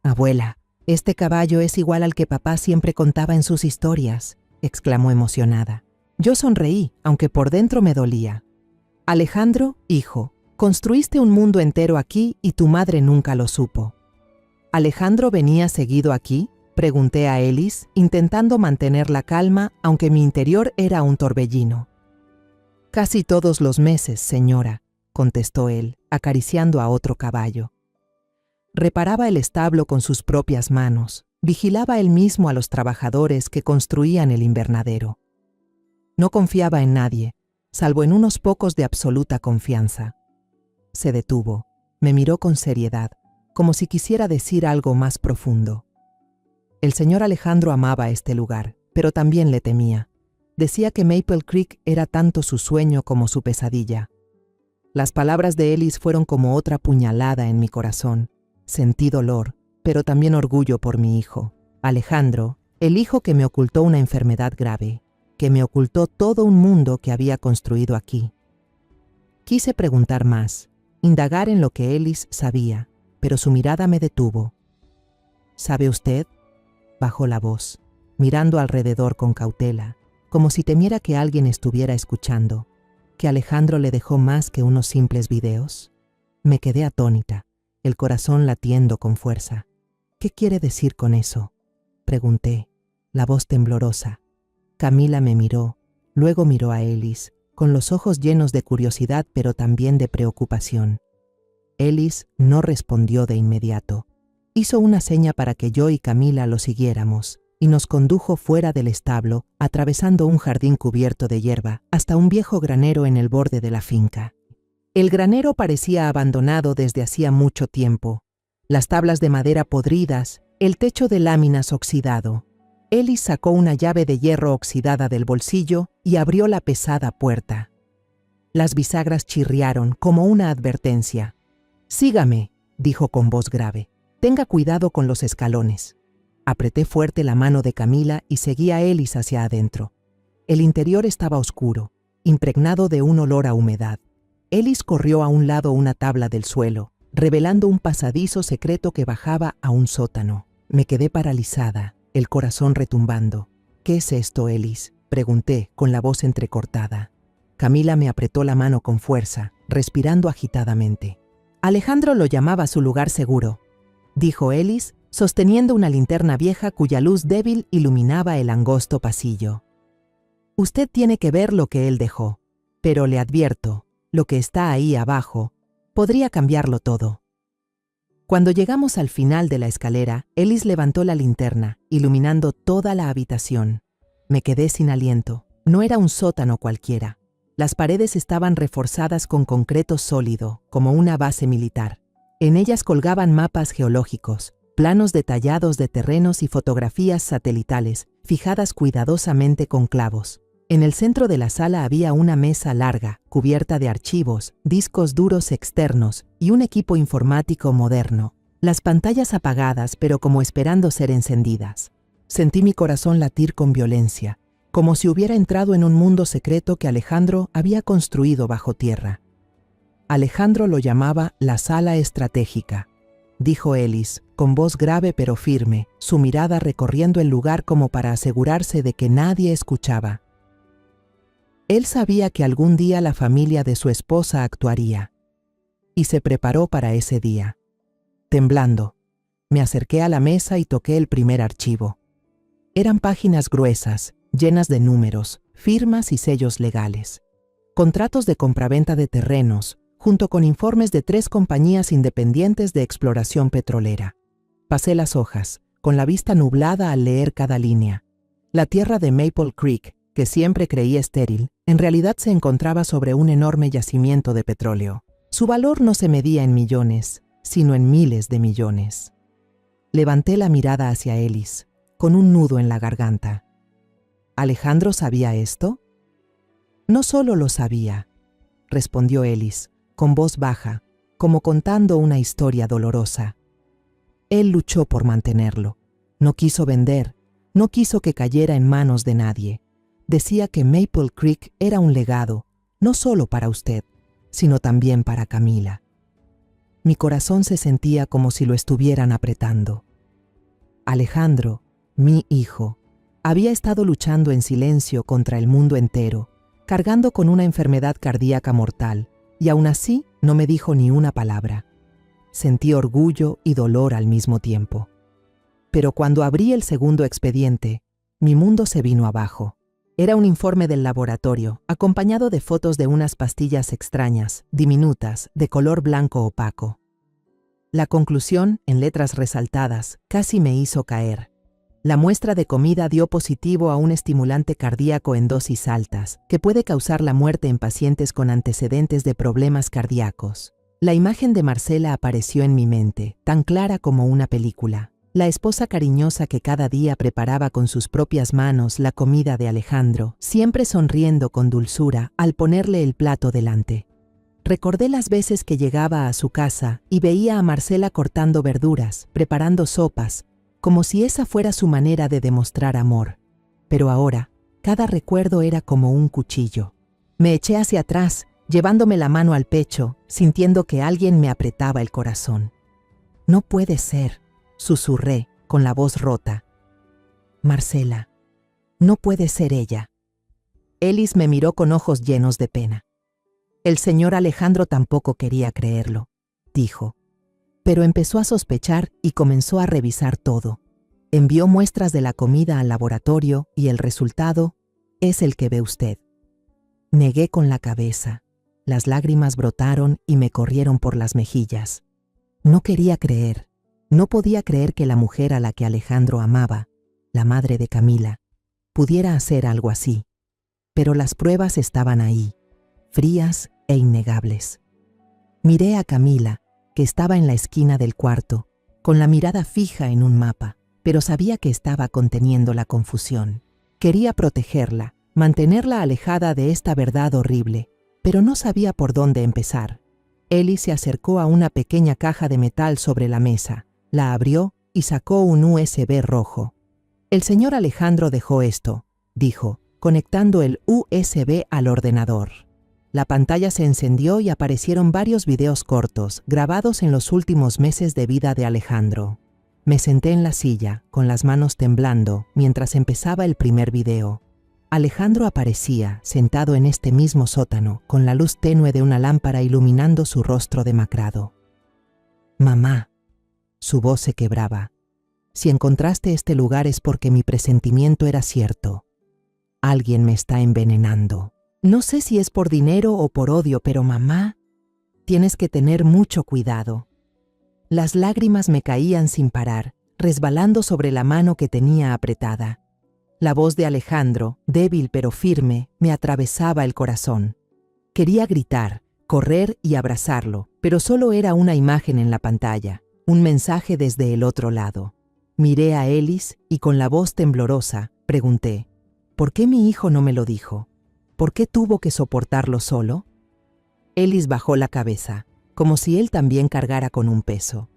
«Abuela, este caballo es igual al que papá siempre contaba en sus historias», exclamó emocionada. Yo sonreí, aunque por dentro me dolía. «Alejandro, hijo, construiste un mundo entero aquí y tu madre nunca lo supo». «¿Alejandro venía seguido aquí?», pregunté a Ellis, intentando mantener la calma, aunque mi interior era un torbellino. «Casi todos los meses, señora», contestó él, acariciando a otro caballo. Reparaba el establo con sus propias manos, vigilaba él mismo a los trabajadores que construían el invernadero. No confiaba en nadie, salvo en unos pocos de absoluta confianza. Se detuvo, me miró con seriedad, como si quisiera decir algo más profundo. El señor Alejandro amaba este lugar, pero también le temía. Decía que Maple Creek era tanto su sueño como su pesadilla. Las palabras de Ellis fueron como otra puñalada en mi corazón. Sentí dolor, pero también orgullo por mi hijo, Alejandro, el hijo que me ocultó una enfermedad grave, que me ocultó todo un mundo que había construido aquí. Quise preguntar más, indagar en lo que Ellis sabía, pero su mirada me detuvo. «¿Sabe usted?», bajó la voz, mirando alrededor con cautela, como si temiera que alguien estuviera escuchando, ¿que Alejandro le dejó más que unos simples videos? Me quedé atónita, el corazón latiendo con fuerza. «¿Qué quiere decir con eso?», pregunté, la voz temblorosa. Camila me miró, luego miró a Ellis, con los ojos llenos de curiosidad pero también de preocupación. Ellis no respondió de inmediato. Hizo una seña para que yo y Camila lo siguiéramos, y nos condujo fuera del establo, atravesando un jardín cubierto de hierba, hasta un viejo granero en el borde de la finca. El granero parecía abandonado desde hacía mucho tiempo. Las tablas de madera podridas, el techo de láminas oxidado. Ellis sacó una llave de hierro oxidada del bolsillo y abrió la pesada puerta. Las bisagras chirriaron como una advertencia. «Sígame», dijo con voz grave. «Tenga cuidado con los escalones». Apreté fuerte la mano de Camila y seguí a Ellis hacia adentro. El interior estaba oscuro, impregnado de un olor a humedad. Ellis corrió a un lado una tabla del suelo, revelando un pasadizo secreto que bajaba a un sótano. Me quedé paralizada, el corazón retumbando. «¿Qué es esto, Ellis?», pregunté, con la voz entrecortada. Camila me apretó la mano con fuerza, respirando agitadamente. «Alejandro lo llamaba su lugar seguro», dijo Ellis, sosteniendo una linterna vieja cuya luz débil iluminaba el angosto pasillo. «Usted tiene que ver lo que él dejó, pero le advierto, lo que está ahí abajo podría cambiarlo todo». Cuando llegamos al final de la escalera, Ellis levantó la linterna, iluminando toda la habitación. Me quedé sin aliento. No era un sótano cualquiera. Las paredes estaban reforzadas con concreto sólido, como una base militar. En ellas colgaban mapas geológicos, planos detallados de terrenos y fotografías satelitales, fijadas cuidadosamente con clavos. En el centro de la sala había una mesa larga, cubierta de archivos, discos duros externos y un equipo informático moderno. Las pantallas apagadas, pero como esperando ser encendidas. Sentí mi corazón latir con violencia, como si hubiera entrado en un mundo secreto que Alejandro había construido bajo tierra. Alejandro lo llamaba la sala estratégica, dijo Ellis, con voz grave pero firme, su mirada recorriendo el lugar como para asegurarse de que nadie escuchaba. Él sabía que algún día la familia de su esposa actuaría, y se preparó para ese día. Temblando, me acerqué a la mesa y toqué el primer archivo. Eran páginas gruesas, llenas de números, firmas y sellos legales. Contratos de compraventa de terrenos, junto con informes de 3 compañías independientes de exploración petrolera. Pasé las hojas, con la vista nublada al leer cada línea. La tierra de Maple Creek, que siempre creí estéril, en realidad se encontraba sobre un enorme yacimiento de petróleo. Su valor no se medía en millones, sino en miles de millones. Levanté la mirada hacia Ellis, con un nudo en la garganta. ¿Alejandro sabía esto? No solo lo sabía, respondió Ellis, con voz baja, como contando una historia dolorosa. Él luchó por mantenerlo. No quiso vender, no quiso que cayera en manos de nadie. Decía que Maple Creek era un legado, no solo para usted, sino también para Camila. Mi corazón se sentía como si lo estuvieran apretando. Alejandro, mi hijo, había estado luchando en silencio contra el mundo entero, cargando con una enfermedad cardíaca mortal, y aún así no me dijo ni una palabra. Sentí orgullo y dolor al mismo tiempo. Pero cuando abrí el segundo expediente, mi mundo se vino abajo. Era un informe del laboratorio, acompañado de fotos de unas pastillas extrañas, diminutas, de color blanco opaco. La conclusión, en letras resaltadas, casi me hizo caer. La muestra de comida dio positivo a un estimulante cardíaco en dosis altas, que puede causar la muerte en pacientes con antecedentes de problemas cardíacos. La imagen de Marcela apareció en mi mente, tan clara como una película. La esposa cariñosa que cada día preparaba con sus propias manos la comida de Alejandro, siempre sonriendo con dulzura al ponerle el plato delante. Recordé las veces que llegaba a su casa y veía a Marcela cortando verduras, preparando sopas, como si esa fuera su manera de demostrar amor. Pero ahora, cada recuerdo era como un cuchillo. Me eché hacia atrás, llevándome la mano al pecho, sintiendo que alguien me apretaba el corazón. «No puede ser», susurré, con la voz rota. «Marcela, no puede ser ella». Ellis me miró con ojos llenos de pena. «El señor Alejandro tampoco quería creerlo», dijo. Pero empezó a sospechar y comenzó a revisar todo. Envió muestras de la comida al laboratorio y el resultado es el que ve usted. Negué con la cabeza. Las lágrimas brotaron y me corrieron por las mejillas. No quería creer. No podía creer que la mujer a la que Alejandro amaba, la madre de Camila, pudiera hacer algo así. Pero las pruebas estaban ahí, frías e innegables. Miré a Camila, que estaba en la esquina del cuarto, con la mirada fija en un mapa, pero sabía que estaba conteniendo la confusión. Quería protegerla, mantenerla alejada de esta verdad horrible, pero no sabía por dónde empezar. Ellis se acercó a una pequeña caja de metal sobre la mesa, la abrió y sacó un USB rojo. El señor Alejandro dejó esto, dijo, conectando el USB al ordenador. La pantalla se encendió y aparecieron varios videos cortos, grabados en los últimos meses de vida de Alejandro. Me senté en la silla, con las manos temblando, mientras empezaba el primer video. Alejandro aparecía, sentado en este mismo sótano, con la luz tenue de una lámpara iluminando su rostro demacrado. «Mamá», su voz se quebraba, «si encontraste este lugar es porque mi presentimiento era cierto. Alguien me está envenenando. No sé si es por dinero o por odio, pero mamá, tienes que tener mucho cuidado». Las lágrimas me caían sin parar, resbalando sobre la mano que tenía apretada. La voz de Alejandro, débil pero firme, me atravesaba el corazón. Quería gritar, correr y abrazarlo, pero solo era una imagen en la pantalla, un mensaje desde el otro lado. Miré a Ellis y con la voz temblorosa pregunté, ¿por qué mi hijo no me lo dijo? ¿Por qué tuvo que soportarlo solo? Ellis bajó la cabeza, como si él también cargara con un peso.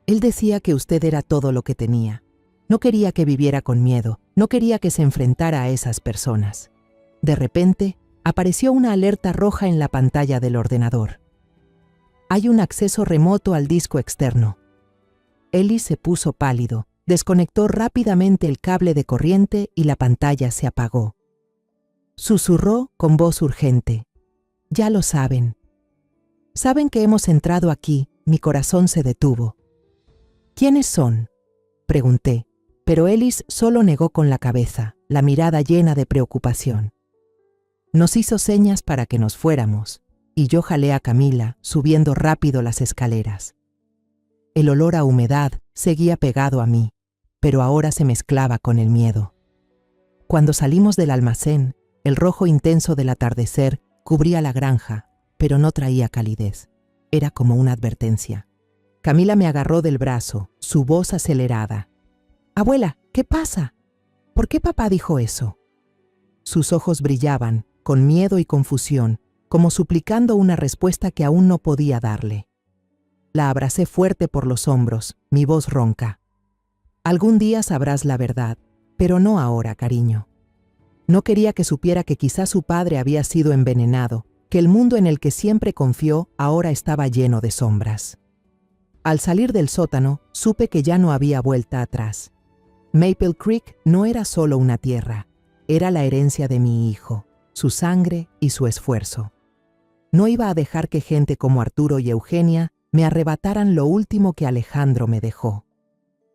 Él decía que usted era todo lo que tenía. No quería que viviera con miedo, no quería que se enfrentara a esas personas. De repente, apareció una alerta roja en la pantalla del ordenador. Hay un acceso remoto al disco externo. Ellis se puso pálido, desconectó rápidamente el cable de corriente y la pantalla se apagó. Susurró con voz urgente. «Ya lo saben. Saben que hemos entrado aquí», mi corazón se detuvo. «¿Quiénes son?», pregunté, pero Ellis solo negó con la cabeza, la mirada llena de preocupación. Nos hizo señas para que nos fuéramos, y yo jalé a Camila, subiendo rápido las escaleras. El olor a humedad seguía pegado a mí, pero ahora se mezclaba con el miedo. Cuando salimos del almacén, el rojo intenso del atardecer cubría la granja, pero no traía calidez. Era como una advertencia. Camila me agarró del brazo, su voz acelerada. «Abuela, ¿qué pasa? ¿Por qué papá dijo eso?». Sus ojos brillaban, con miedo y confusión, como suplicando una respuesta que aún no podía darle. La abracé fuerte por los hombros, mi voz ronca. «Algún día sabrás la verdad, pero no ahora, cariño». No quería que supiera que quizás su padre había sido envenenado, que el mundo en el que siempre confió ahora estaba lleno de sombras. Al salir del sótano, supe que ya no había vuelta atrás. Maple Creek no era solo una tierra, era la herencia de mi hijo, su sangre y su esfuerzo. No iba a dejar que gente como Arturo y Eugenia me arrebataran lo último que Alejandro me dejó.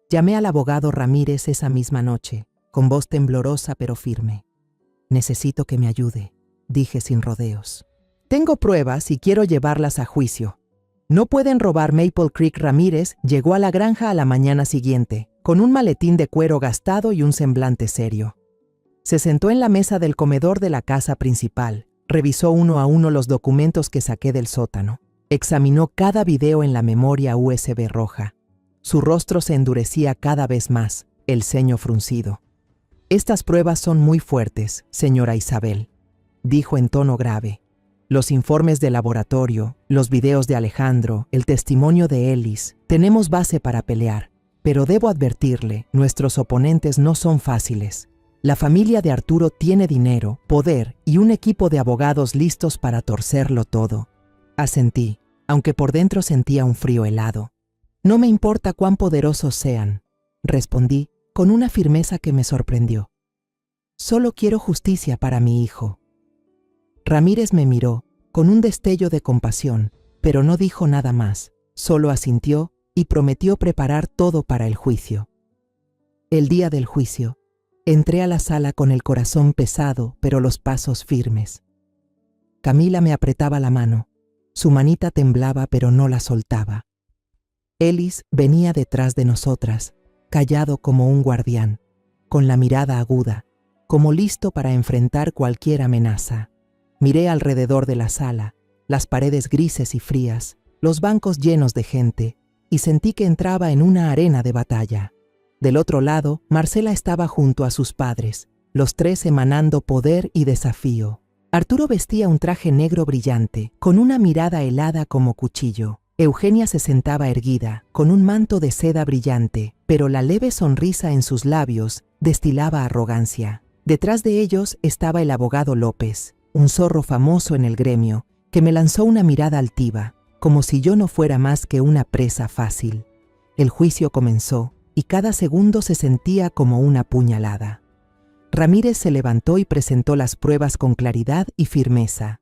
Llamé al abogado Ramírez esa misma noche, con voz temblorosa pero firme. «Necesito que me ayude», dije sin rodeos. «Tengo pruebas y quiero llevarlas a juicio. No pueden robar». Maple Creek Ramírez llegó a la granja a la mañana siguiente, con un maletín de cuero gastado y un semblante serio. Se sentó en la mesa del comedor de la casa principal, revisó uno a uno los documentos que saqué del sótano, examinó cada video en la memoria USB roja. Su rostro se endurecía cada vez más, el ceño fruncido. «Estas pruebas son muy fuertes, señora Isabel», dijo en tono grave. «Los informes de laboratorio, los videos de Alejandro, el testimonio de Ellis, tenemos base para pelear. Pero debo advertirle, nuestros oponentes no son fáciles. La familia de Arturo tiene dinero, poder y un equipo de abogados listos para torcerlo todo». Asentí, aunque por dentro sentía un frío helado. «No me importa cuán poderosos sean», respondí con una firmeza que me sorprendió. «Solo quiero justicia para mi hijo». Ramírez me miró, con un destello de compasión, pero no dijo nada más, solo asintió y prometió preparar todo para el juicio. El día del juicio, entré a la sala con el corazón pesado, pero los pasos firmes. Camila me apretaba la mano, su manita temblaba pero no la soltaba. Ellis venía detrás de nosotras, callado como un guardián, con la mirada aguda, como listo para enfrentar cualquier amenaza. Miré alrededor de la sala, las paredes grises y frías, los bancos llenos de gente, y sentí que entraba en una arena de batalla. Del otro lado, Marcela estaba junto a sus padres, los tres emanando poder y desafío. Arturo vestía un traje negro brillante, con una mirada helada como cuchillo. Eugenia se sentaba erguida, con un manto de seda brillante, pero la leve sonrisa en sus labios destilaba arrogancia. Detrás de ellos estaba el abogado López, un zorro famoso en el gremio, que me lanzó una mirada altiva, como si yo no fuera más que una presa fácil. El juicio comenzó, y cada segundo se sentía como una puñalada. Ramírez se levantó y presentó las pruebas con claridad y firmeza.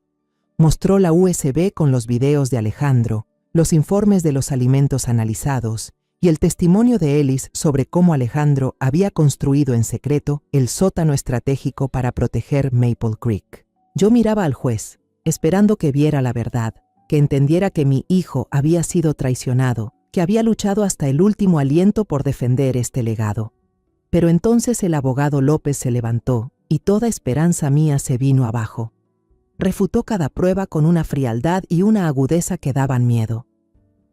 Mostró la USB con los videos de Alejandro, los informes de los alimentos analizados y el testimonio de Ellis sobre cómo Alejandro había construido en secreto el sótano estratégico para proteger Maple Creek. Yo miraba al juez, esperando que viera la verdad, que entendiera que mi hijo había sido traicionado, que había luchado hasta el último aliento por defender este legado. Pero entonces el abogado López se levantó y toda esperanza mía se vino abajo. Refutó cada prueba con una frialdad y una agudeza que daban miedo.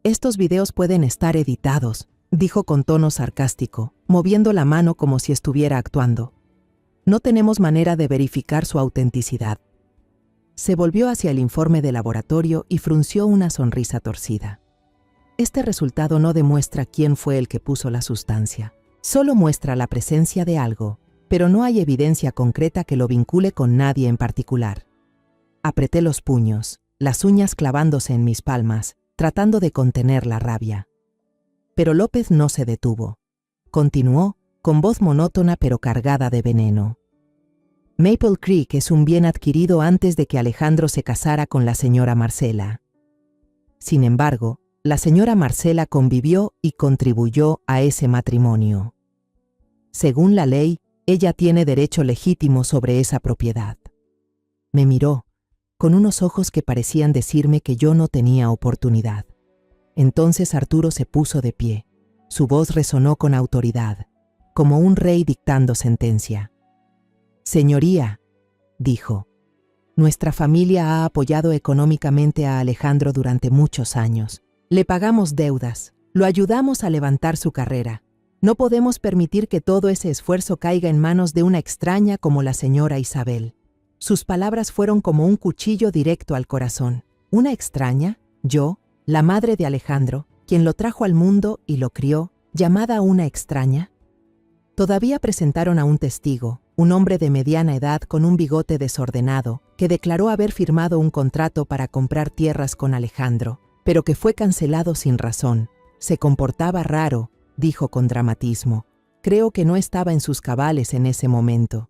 «Estos videos pueden estar editados», dijo con tono sarcástico, moviendo la mano como si estuviera actuando. «No tenemos manera de verificar su autenticidad». Se volvió hacia el informe de laboratorio y frunció una sonrisa torcida. «Este resultado no demuestra quién fue el que puso la sustancia. Solo muestra la presencia de algo, pero no hay evidencia concreta que lo vincule con nadie en particular». Apreté los puños, las uñas clavándose en mis palmas, tratando de contener la rabia. Pero López no se detuvo. Continuó, con voz monótona pero cargada de veneno. Maple Creek es un bien adquirido antes de que Alejandro se casara con la señora Marcela. Sin embargo, la señora Marcela convivió y contribuyó a ese matrimonio. Según la ley, ella tiene derecho legítimo sobre esa propiedad. Me miró, con unos ojos que parecían decirme que yo no tenía oportunidad. Entonces Arturo se puso de pie. Su voz resonó con autoridad, como un rey dictando sentencia. «Señoría», dijo, «nuestra familia ha apoyado económicamente a Alejandro durante muchos años. Le pagamos deudas, lo ayudamos a levantar su carrera. No podemos permitir que todo ese esfuerzo caiga en manos de una extraña como la señora Isabel». Sus palabras fueron como un cuchillo directo al corazón. ¿Una extraña? Yo, la madre de Alejandro, quien lo trajo al mundo y lo crió, llamada una extraña. Todavía presentaron a un testigo, un hombre de mediana edad con un bigote desordenado, que declaró haber firmado un contrato para comprar tierras con Alejandro, pero que fue cancelado sin razón. Se comportaba raro, dijo con dramatismo. Creo que no estaba en sus cabales en ese momento.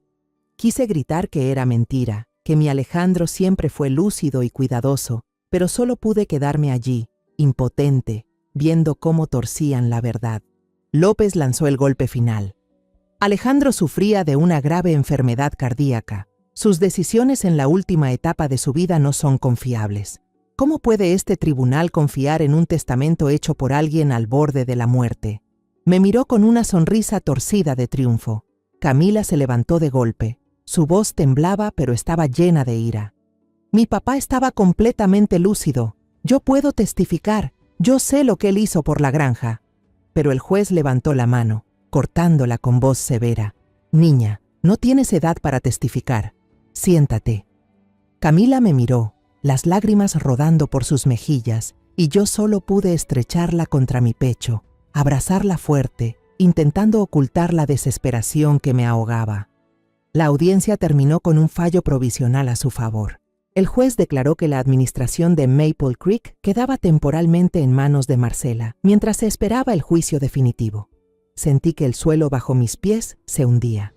Quise gritar que era mentira, que mi Alejandro siempre fue lúcido y cuidadoso, pero solo pude quedarme allí, impotente, viendo cómo torcían la verdad. López lanzó el golpe final. Alejandro sufría de una grave enfermedad cardíaca. Sus decisiones en la última etapa de su vida no son confiables. ¿Cómo puede este tribunal confiar en un testamento hecho por alguien al borde de la muerte? Me miró con una sonrisa torcida de triunfo. Camila se levantó de golpe. Su voz temblaba, pero estaba llena de ira. «Mi papá estaba completamente lúcido. Yo puedo testificar. Yo sé lo que él hizo por la granja». Pero el juez levantó la mano, cortándola con voz severa. «Niña, no tienes edad para testificar. Siéntate». Camila me miró, las lágrimas rodando por sus mejillas, y yo solo pude estrecharla contra mi pecho, abrazarla fuerte, intentando ocultar la desesperación que me ahogaba. La audiencia terminó con un fallo provisional a su favor. El juez declaró que la administración de Maple Creek quedaba temporalmente en manos de Marcela, mientras se esperaba el juicio definitivo. Sentí que el suelo bajo mis pies se hundía.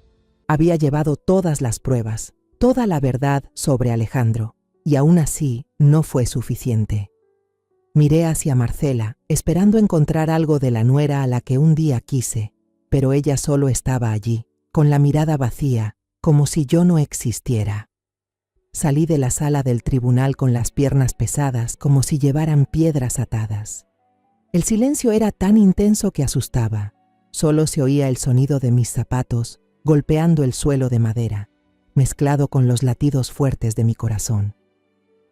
Había llevado todas las pruebas, toda la verdad sobre Alejandro, y aún así no fue suficiente. Miré hacia Marcela, esperando encontrar algo de la nuera a la que un día quise, pero ella solo estaba allí, con la mirada vacía, como si yo no existiera. Salí de la sala del tribunal con las piernas pesadas, como si llevaran piedras atadas. El silencio era tan intenso que asustaba. Solo se oía el sonido de mis zapatos golpeando el suelo de madera, mezclado con los latidos fuertes de mi corazón.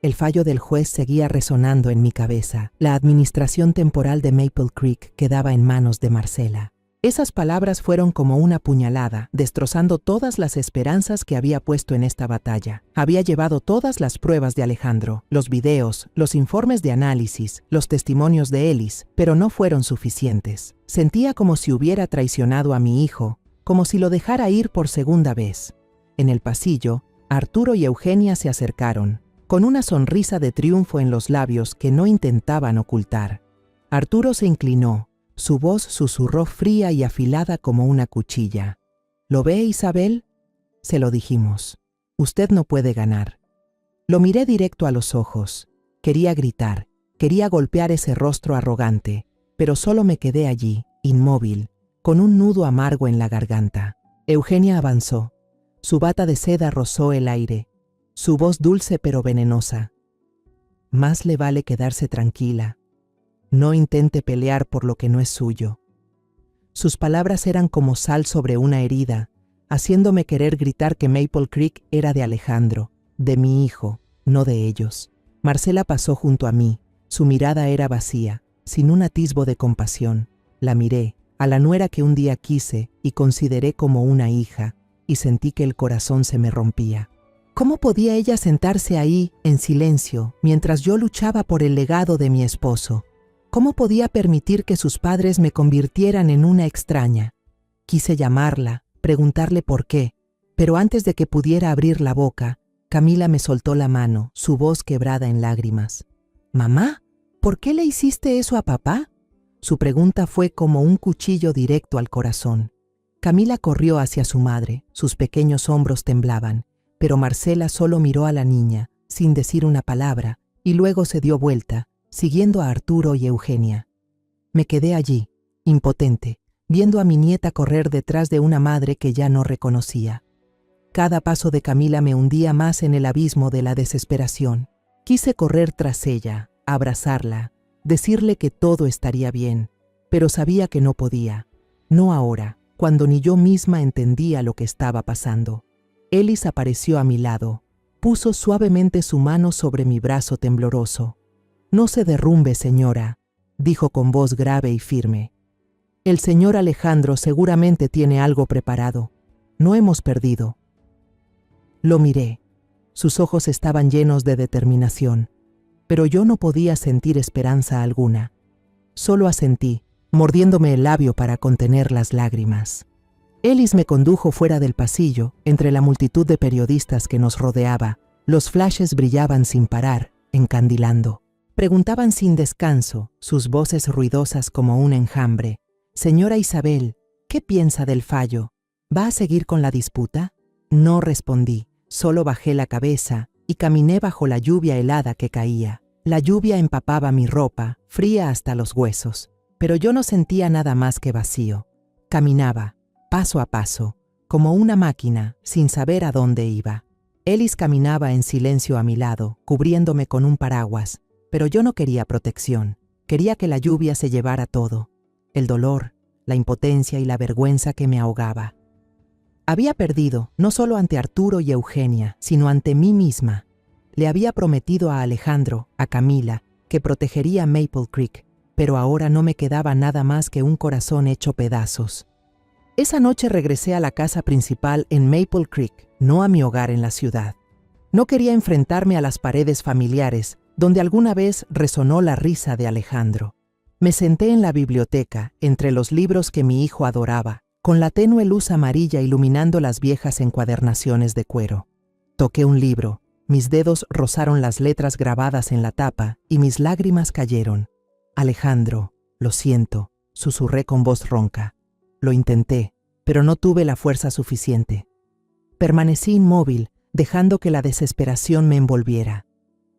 El fallo del juez seguía resonando en mi cabeza. La administración temporal de Maple Creek quedaba en manos de Marcela. Esas palabras fueron como una puñalada, destrozando todas las esperanzas que había puesto en esta batalla. Había llevado todas las pruebas de Alejandro, los videos, los informes de análisis, los testimonios de Ellis, pero no fueron suficientes. Sentía como si hubiera traicionado a mi hijo, como si lo dejara ir por segunda vez. En el pasillo, Arturo y Eugenia se acercaron, con una sonrisa de triunfo en los labios que no intentaban ocultar. Arturo se inclinó. Su voz susurró fría y afilada como una cuchilla. ¿Lo ve, Isabel? Se lo dijimos. Usted no puede ganar. Lo miré directo a los ojos. Quería gritar, quería golpear ese rostro arrogante, pero solo me quedé allí, inmóvil, con un nudo amargo en la garganta. Eugenia avanzó. Su bata de seda rozó el aire, su voz dulce pero venenosa. Más le vale quedarse tranquila. No intente pelear por lo que no es suyo. Sus palabras eran como sal sobre una herida, haciéndome querer gritar que Maple Creek era de Alejandro, de mi hijo, no de ellos. Marcela pasó junto a mí. Su mirada era vacía, sin un atisbo de compasión. La miré, a la nuera que un día quise y consideré como una hija, y sentí que el corazón se me rompía. ¿Cómo podía ella sentarse ahí, en silencio, mientras yo luchaba por el legado de mi esposo? ¿Cómo podía permitir que sus padres me convirtieran en una extraña? Quise llamarla, preguntarle por qué, pero antes de que pudiera abrir la boca, Camila me soltó la mano, su voz quebrada en lágrimas. «Mamá, ¿por qué le hiciste eso a papá?» Su pregunta fue como un cuchillo directo al corazón. Camila corrió hacia su madre, sus pequeños hombros temblaban, pero Marcela solo miró a la niña, sin decir una palabra, y luego se dio vuelta, siguiendo a Arturo y Eugenia. Me quedé allí, impotente, viendo a mi nieta correr detrás de una madre que ya no reconocía. Cada paso de Camila me hundía más en el abismo de la desesperación. Quise correr tras ella, abrazarla, decirle que todo estaría bien, pero sabía que no podía. No ahora, cuando ni yo misma entendía lo que estaba pasando. Ellis apareció a mi lado, puso suavemente su mano sobre mi brazo tembloroso. «No se derrumbe, señora», dijo con voz grave y firme. «El señor Alejandro seguramente tiene algo preparado. No hemos perdido». Lo miré. Sus ojos estaban llenos de determinación, pero yo no podía sentir esperanza alguna. Solo asentí, mordiéndome el labio para contener las lágrimas. Ellis me condujo fuera del pasillo, entre la multitud de periodistas que nos rodeaba. Los flashes brillaban sin parar, encandilando. Preguntaban sin descanso, sus voces ruidosas como un enjambre. «Señora Isabel, ¿qué piensa del fallo? ¿Va a seguir con la disputa?» No respondí, solo bajé la cabeza y caminé bajo la lluvia helada que caía. La lluvia empapaba mi ropa, fría hasta los huesos, pero yo no sentía nada más que vacío. Caminaba, paso a paso, como una máquina, sin saber a dónde iba. Ellis caminaba en silencio a mi lado, cubriéndome con un paraguas, pero yo no quería protección. Quería que la lluvia se llevara todo. El dolor, la impotencia y la vergüenza que me ahogaba. Había perdido, no solo ante Arturo y Eugenia, sino ante mí misma. Le había prometido a Alejandro, a Camila, que protegería Maple Creek, pero ahora no me quedaba nada más que un corazón hecho pedazos. Esa noche regresé a la casa principal en Maple Creek, no a mi hogar en la ciudad. No quería enfrentarme a las paredes familiares, donde alguna vez resonó la risa de Alejandro. Me senté en la biblioteca, entre los libros que mi hijo adoraba, con la tenue luz amarilla iluminando las viejas encuadernaciones de cuero. Toqué un libro, mis dedos rozaron las letras grabadas en la tapa y mis lágrimas cayeron. «Alejandro, lo siento», susurré con voz ronca. Lo intenté, pero no tuve la fuerza suficiente. Permanecí inmóvil, dejando que la desesperación me envolviera.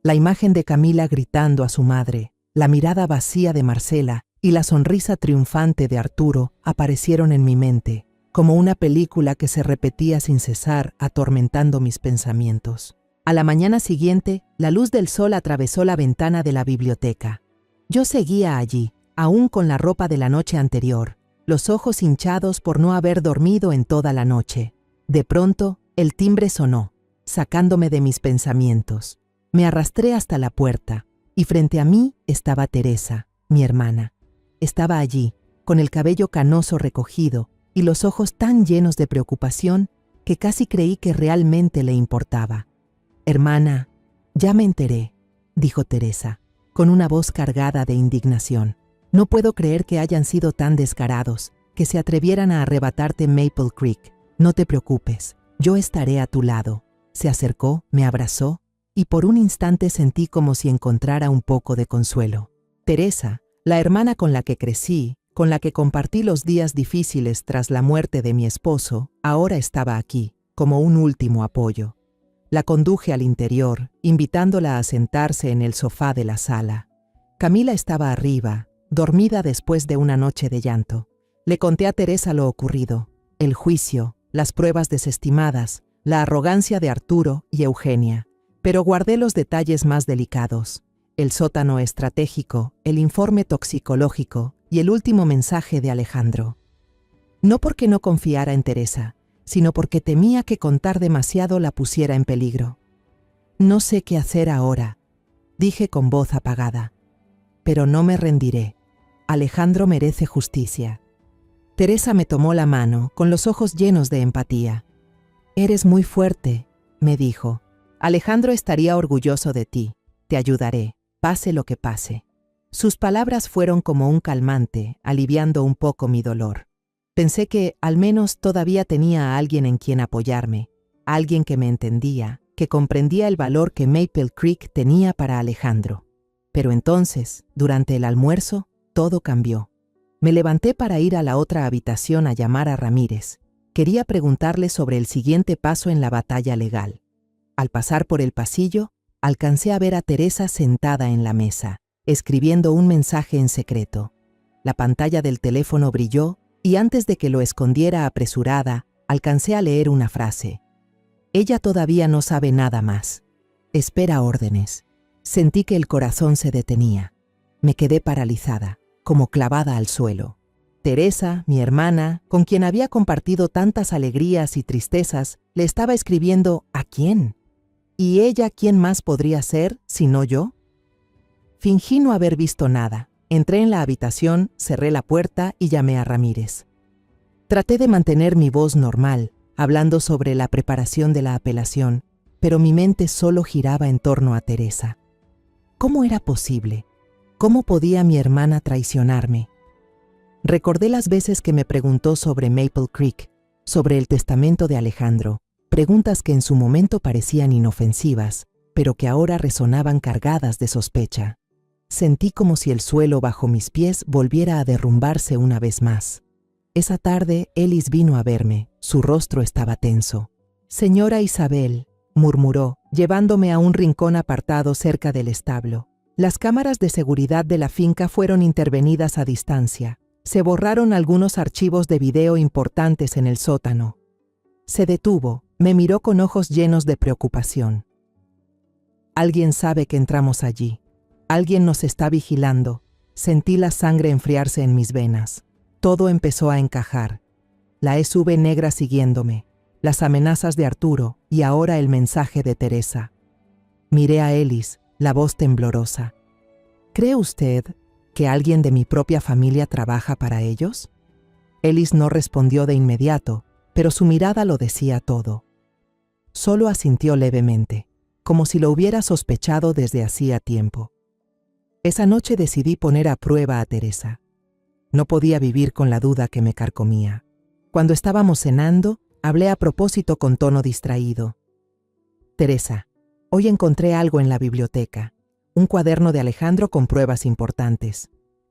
La imagen de Camila gritando a su madre, la mirada vacía de Marcela y la sonrisa triunfante de Arturo aparecieron en mi mente, como una película que se repetía sin cesar, atormentando mis pensamientos. A la mañana siguiente, la luz del sol atravesó la ventana de la biblioteca. Yo seguía allí, aún con la ropa de la noche anterior, los ojos hinchados por no haber dormido en toda la noche. De pronto, el timbre sonó, sacándome de mis pensamientos. Me arrastré hasta la puerta, y frente a mí estaba Teresa, mi hermana. Estaba allí, con el cabello canoso recogido y los ojos tan llenos de preocupación que casi creí que realmente le importaba. «Hermana, ya me enteré», dijo Teresa, con una voz cargada de indignación. «No puedo creer que hayan sido tan descarados, que se atrevieran a arrebatarte Maple Creek. No te preocupes, yo estaré a tu lado». Se acercó, me abrazó, y por un instante sentí como si encontrara un poco de consuelo. Teresa, la hermana con la que crecí, con la que compartí los días difíciles tras la muerte de mi esposo, ahora estaba aquí, como un último apoyo. La conduje al interior, invitándola a sentarse en el sofá de la sala. Camila estaba arriba, dormida después de una noche de llanto. Le conté a Teresa lo ocurrido, el juicio, las pruebas desestimadas, la arrogancia de Arturo y Eugenia, pero guardé los detalles más delicados, el sótano estratégico, el informe toxicológico y el último mensaje de Alejandro. No porque no confiara en Teresa, sino porque temía que contar demasiado la pusiera en peligro. «No sé qué hacer ahora», dije con voz apagada, «pero no me rendiré. Alejandro merece justicia». Teresa me tomó la mano, con los ojos llenos de empatía. «Eres muy fuerte», me dijo. «Alejandro estaría orgulloso de ti. Te ayudaré, pase lo que pase». Sus palabras fueron como un calmante, aliviando un poco mi dolor. Pensé que, al menos, todavía tenía a alguien en quien apoyarme, alguien que me entendía, que comprendía el valor que Maple Creek tenía para Alejandro. Pero entonces, durante el almuerzo, todo cambió. Me levanté para ir a la otra habitación a llamar a Ramírez. Quería preguntarle sobre el siguiente paso en la batalla legal. Al pasar por el pasillo, alcancé a ver a Teresa sentada en la mesa, escribiendo un mensaje en secreto. La pantalla del teléfono brilló y antes de que lo escondiera apresurada, alcancé a leer una frase. «Ella todavía no sabe nada más. Espera órdenes». Sentí que el corazón se detenía. Me quedé paralizada, como clavada al suelo. Teresa, mi hermana, con quien había compartido tantas alegrías y tristezas, le estaba escribiendo ¿a quién? ¿Y ella quién más podría ser, sino yo? Fingí no haber visto nada. Entré en la habitación, cerré la puerta y llamé a Ramírez. Traté de mantener mi voz normal, hablando sobre la preparación de la apelación, pero mi mente solo giraba en torno a Teresa. ¿Cómo era posible? ¿Cómo podía mi hermana traicionarme? Recordé las veces que me preguntó sobre Maple Creek, sobre el testamento de Alejandro, preguntas que en su momento parecían inofensivas, pero que ahora resonaban cargadas de sospecha. Sentí como si el suelo bajo mis pies volviera a derrumbarse una vez más. Esa tarde, Ellis vino a verme. Su rostro estaba tenso. «Señora Isabel», murmuró, llevándome a un rincón apartado cerca del establo. Las cámaras de seguridad de la finca fueron intervenidas a distancia. Se borraron algunos archivos de video importantes en el sótano. Se detuvo, me miró con ojos llenos de preocupación. «Alguien sabe que entramos allí. Alguien nos está vigilando». Sentí la sangre enfriarse en mis venas. Todo empezó a encajar. La SUV negra siguiéndome, las amenazas de Arturo y ahora el mensaje de Teresa. Miré a Ellis, la voz temblorosa. «¿Cree usted que alguien de mi propia familia trabaja para ellos?» Ellis no respondió de inmediato, pero su mirada lo decía todo. Solo asintió levemente, como si lo hubiera sospechado desde hacía tiempo. Esa noche decidí poner a prueba a Teresa. No podía vivir con la duda que me carcomía. Cuando estábamos cenando, hablé a propósito con tono distraído. «Teresa, hoy encontré algo en la biblioteca. Un cuaderno de Alejandro con pruebas importantes.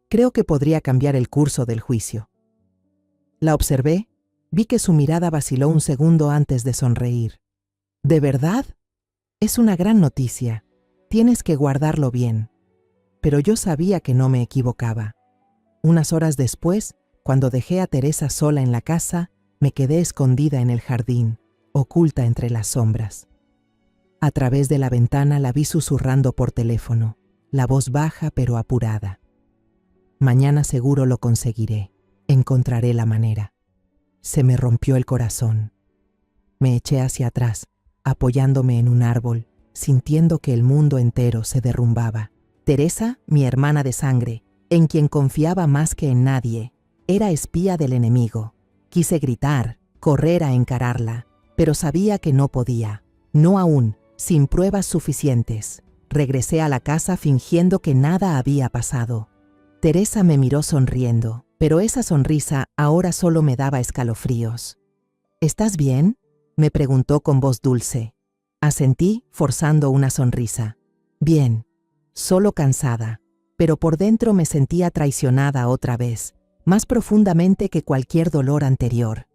Creo que podría cambiar el curso del juicio». La observé, vi que su mirada vaciló un segundo antes de sonreír. «¿De verdad? Es una gran noticia. Tienes que guardarlo bien». Pero yo sabía que no me equivocaba. Unas horas después, cuando dejé a Teresa sola en la casa, me quedé escondida en el jardín, oculta entre las sombras. A través de la ventana la vi susurrando por teléfono, la voz baja pero apurada. «Mañana seguro lo conseguiré. Encontraré la manera». Se me rompió el corazón. Me eché hacia atrás, apoyándome en un árbol, sintiendo que el mundo entero se derrumbaba. Teresa, mi hermana de sangre, en quien confiaba más que en nadie, era espía del enemigo. Quise gritar, correr a encararla, pero sabía que no podía. No aún, sin pruebas suficientes. Regresé a la casa fingiendo que nada había pasado. Teresa me miró sonriendo, pero esa sonrisa ahora solo me daba escalofríos. ¿Estás bien?, me preguntó con voz dulce. Asentí, forzando una sonrisa. Bien, solo cansada, pero por dentro me sentía traicionada otra vez, más profundamente que cualquier dolor anterior.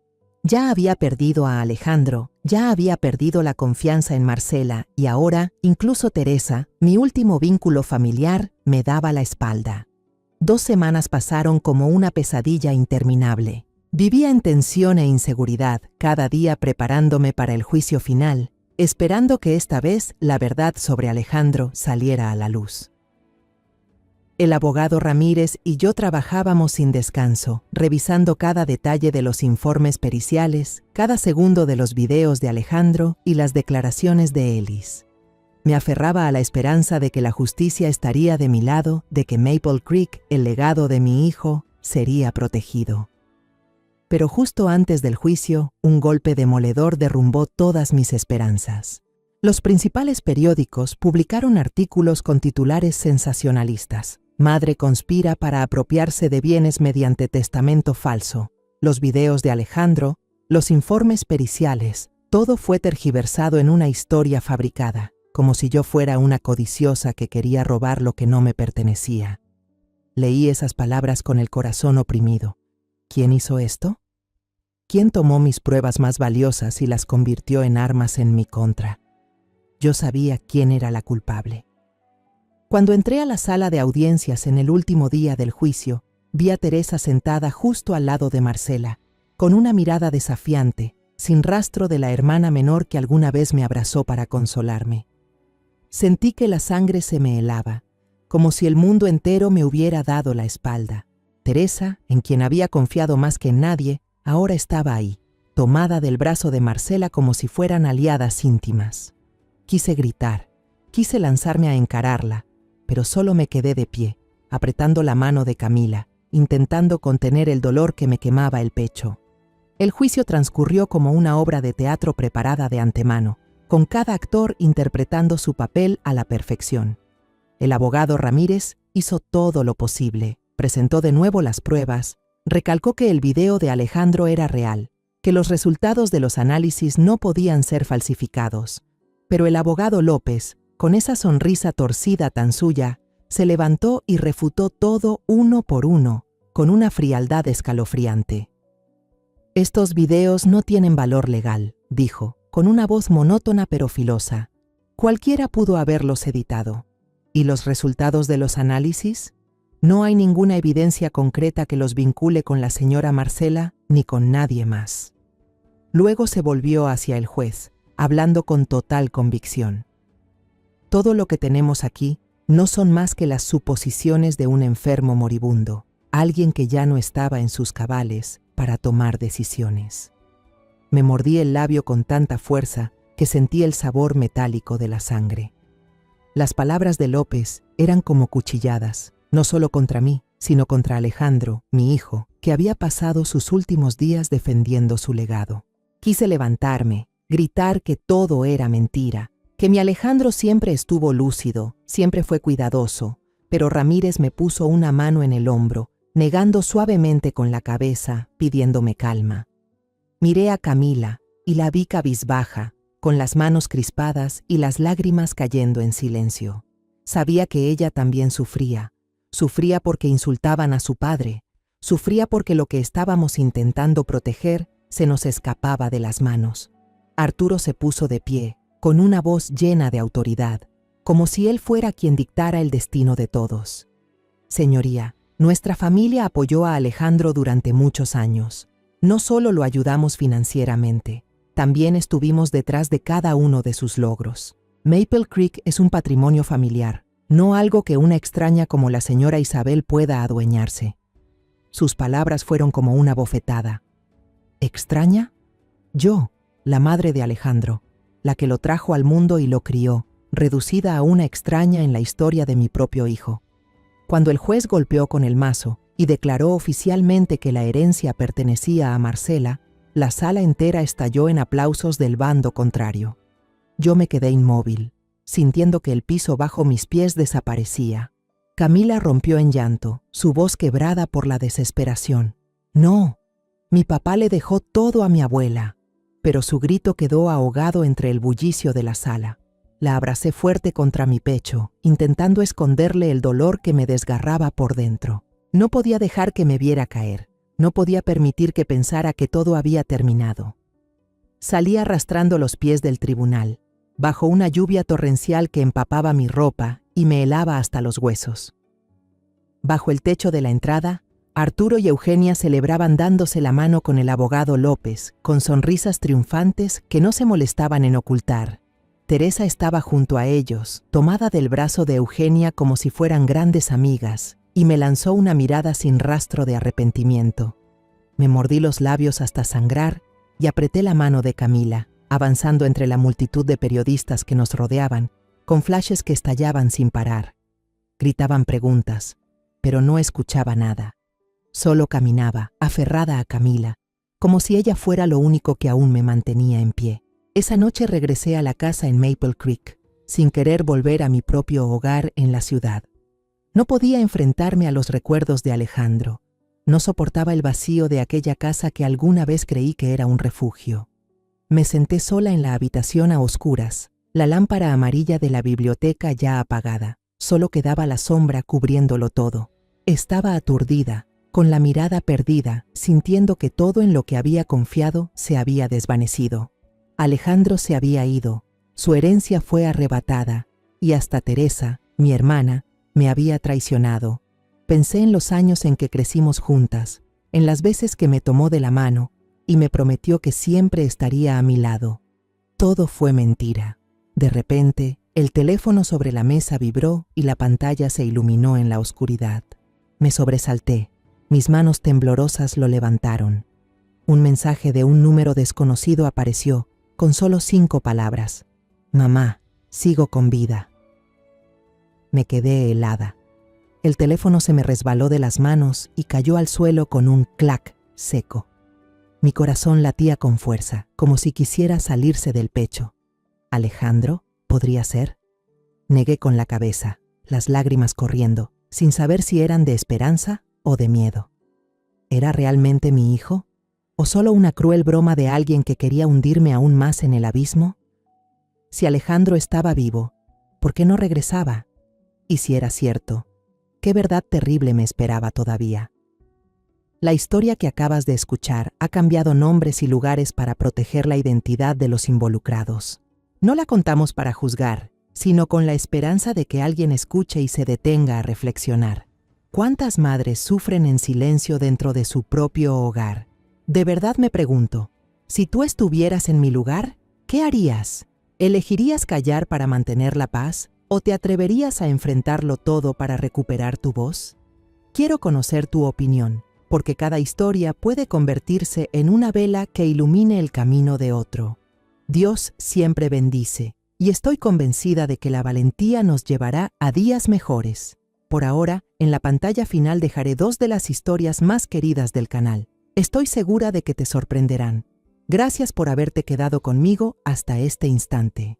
Ya había perdido a Alejandro, ya había perdido la confianza en Marcela y ahora, incluso Teresa, mi último vínculo familiar, me daba la espalda. 2 semanas pasaron como una pesadilla interminable. Vivía en tensión e inseguridad, cada día preparándome para el juicio final, esperando que esta vez la verdad sobre Alejandro saliera a la luz. El abogado Ramírez y yo trabajábamos sin descanso, revisando cada detalle de los informes periciales, cada segundo de los videos de Alejandro y las declaraciones de Ellis. Me aferraba a la esperanza de que la justicia estaría de mi lado, de que Maple Creek, el legado de mi hijo, sería protegido. Pero justo antes del juicio, un golpe demoledor derrumbó todas mis esperanzas. Los principales periódicos publicaron artículos con titulares sensacionalistas. Madre conspira para apropiarse de bienes mediante testamento falso. Los videos de Alejandro, los informes periciales, todo fue tergiversado en una historia fabricada, como si yo fuera una codiciosa que quería robar lo que no me pertenecía. Leí esas palabras con el corazón oprimido. ¿Quién hizo esto? ¿Quién tomó mis pruebas más valiosas y las convirtió en armas en mi contra? Yo sabía quién era la culpable. Cuando entré a la sala de audiencias en el último día del juicio, vi a Teresa sentada justo al lado de Marcela, con una mirada desafiante, sin rastro de la hermana menor que alguna vez me abrazó para consolarme. Sentí que la sangre se me helaba, como si el mundo entero me hubiera dado la espalda. Teresa, en quien había confiado más que en nadie, ahora estaba ahí, tomada del brazo de Marcela como si fueran aliadas íntimas. Quise gritar, quise lanzarme a encararla, pero solo me quedé de pie, apretando la mano de Camila, intentando contener el dolor que me quemaba el pecho. El juicio transcurrió como una obra de teatro preparada de antemano, con cada actor interpretando su papel a la perfección. El abogado Ramírez hizo todo lo posible, presentó de nuevo las pruebas, recalcó que el video de Alejandro era real, que los resultados de los análisis no podían ser falsificados. Pero el abogado López, con esa sonrisa torcida tan suya, se levantó y refutó todo uno por uno, con una frialdad escalofriante. «Estos videos no tienen valor legal», dijo, con una voz monótona pero filosa. «Cualquiera pudo haberlos editado. ¿Y los resultados de los análisis? No hay ninguna evidencia concreta que los vincule con la señora Marcela ni con nadie más». Luego se volvió hacia el juez, hablando con total convicción. «Todo lo que tenemos aquí no son más que las suposiciones de un enfermo moribundo, alguien que ya no estaba en sus cabales para tomar decisiones». Me mordí el labio con tanta fuerza que sentí el sabor metálico de la sangre. Las palabras de López eran como cuchilladas, no solo contra mí, sino contra Alejandro, mi hijo, que había pasado sus últimos días defendiendo su legado. Quise levantarme, gritar que todo era mentira, que mi Alejandro siempre estuvo lúcido, siempre fue cuidadoso, pero Ramírez me puso una mano en el hombro, negando suavemente con la cabeza, pidiéndome calma. Miré a Camila y la vi cabizbaja, con las manos crispadas y las lágrimas cayendo en silencio. Sabía que ella también sufría. Sufría porque insultaban a su padre. Sufría porque lo que estábamos intentando proteger se nos escapaba de las manos. Arturo se puso de pie, con una voz llena de autoridad, como si él fuera quien dictara el destino de todos. «Señoría, nuestra familia apoyó a Alejandro durante muchos años. No solo lo ayudamos financieramente, también estuvimos detrás de cada uno de sus logros. Maple Creek es un patrimonio familiar, no algo que una extraña como la señora Isabel pueda adueñarse». Sus palabras fueron como una bofetada. ¿Extraña? Yo, la madre de Alejandro, la que lo trajo al mundo y lo crió, reducida a una extraña en la historia de mi propio hijo. Cuando el juez golpeó con el mazo y declaró oficialmente que la herencia pertenecía a Marcela, la sala entera estalló en aplausos del bando contrario. Yo me quedé inmóvil, sintiendo que el piso bajo mis pies desaparecía. Camila rompió en llanto, su voz quebrada por la desesperación. «No, mi papá le dejó todo a mi abuela», pero su grito quedó ahogado entre el bullicio de la sala. La abracé fuerte contra mi pecho, intentando esconderle el dolor que me desgarraba por dentro. No podía dejar que me viera caer. No podía permitir que pensara que todo había terminado. Salí arrastrando los pies del tribunal, bajo una lluvia torrencial que empapaba mi ropa y me helaba hasta los huesos. Bajo el techo de la entrada, Arturo y Eugenia celebraban dándose la mano con el abogado López, con sonrisas triunfantes que no se molestaban en ocultar. Teresa estaba junto a ellos, tomada del brazo de Eugenia como si fueran grandes amigas, y me lanzó una mirada sin rastro de arrepentimiento. Me mordí los labios hasta sangrar y apreté la mano de Camila, avanzando entre la multitud de periodistas que nos rodeaban, con flashes que estallaban sin parar. Gritaban preguntas, pero no escuchaba nada. Solo caminaba, aferrada a Camila, como si ella fuera lo único que aún me mantenía en pie. Esa noche regresé a la casa en Maple Creek, sin querer volver a mi propio hogar en la ciudad. No podía enfrentarme a los recuerdos de Alejandro. No soportaba el vacío de aquella casa que alguna vez creí que era un refugio. Me senté sola en la habitación a oscuras, la lámpara amarilla de la biblioteca ya apagada. Solo quedaba la sombra cubriéndolo todo. Estaba aturdida, con la mirada perdida, sintiendo que todo en lo que había confiado se había desvanecido. Alejandro se había ido, su herencia fue arrebatada, y hasta Teresa, mi hermana, me había traicionado. Pensé en los años en que crecimos juntas, en las veces que me tomó de la mano y me prometió que siempre estaría a mi lado. Todo fue mentira. De repente, el teléfono sobre la mesa vibró y la pantalla se iluminó en la oscuridad. Me sobresalté. Mis manos temblorosas lo levantaron. Un mensaje de un número desconocido apareció, con solo 5 palabras. «Mamá, sigo con vida». Me quedé helada. El teléfono se me resbaló de las manos y cayó al suelo con un clac seco. Mi corazón latía con fuerza, como si quisiera salirse del pecho. ¿Alejandro? ¿Podría ser? Negué con la cabeza, las lágrimas corriendo, sin saber si eran de esperanza o de miedo. ¿Era realmente mi hijo? ¿O solo una cruel broma de alguien que quería hundirme aún más en el abismo? Si Alejandro estaba vivo, ¿por qué no regresaba? Y si era cierto, ¿qué verdad terrible me esperaba todavía? La historia que acabas de escuchar ha cambiado nombres y lugares para proteger la identidad de los involucrados. No la contamos para juzgar, sino con la esperanza de que alguien escuche y se detenga a reflexionar. ¿Cuántas madres sufren en silencio dentro de su propio hogar? De verdad me pregunto, si tú estuvieras en mi lugar, ¿qué harías? ¿Elegirías callar para mantener la paz? ¿O te atreverías a enfrentarlo todo para recuperar tu voz? Quiero conocer tu opinión, porque cada historia puede convertirse en una vela que ilumine el camino de otro. Dios siempre bendice, y estoy convencida de que la valentía nos llevará a días mejores. Por ahora, en la pantalla final dejaré 2 de las historias más queridas del canal. Estoy segura de que te sorprenderán. Gracias por haberte quedado conmigo hasta este instante.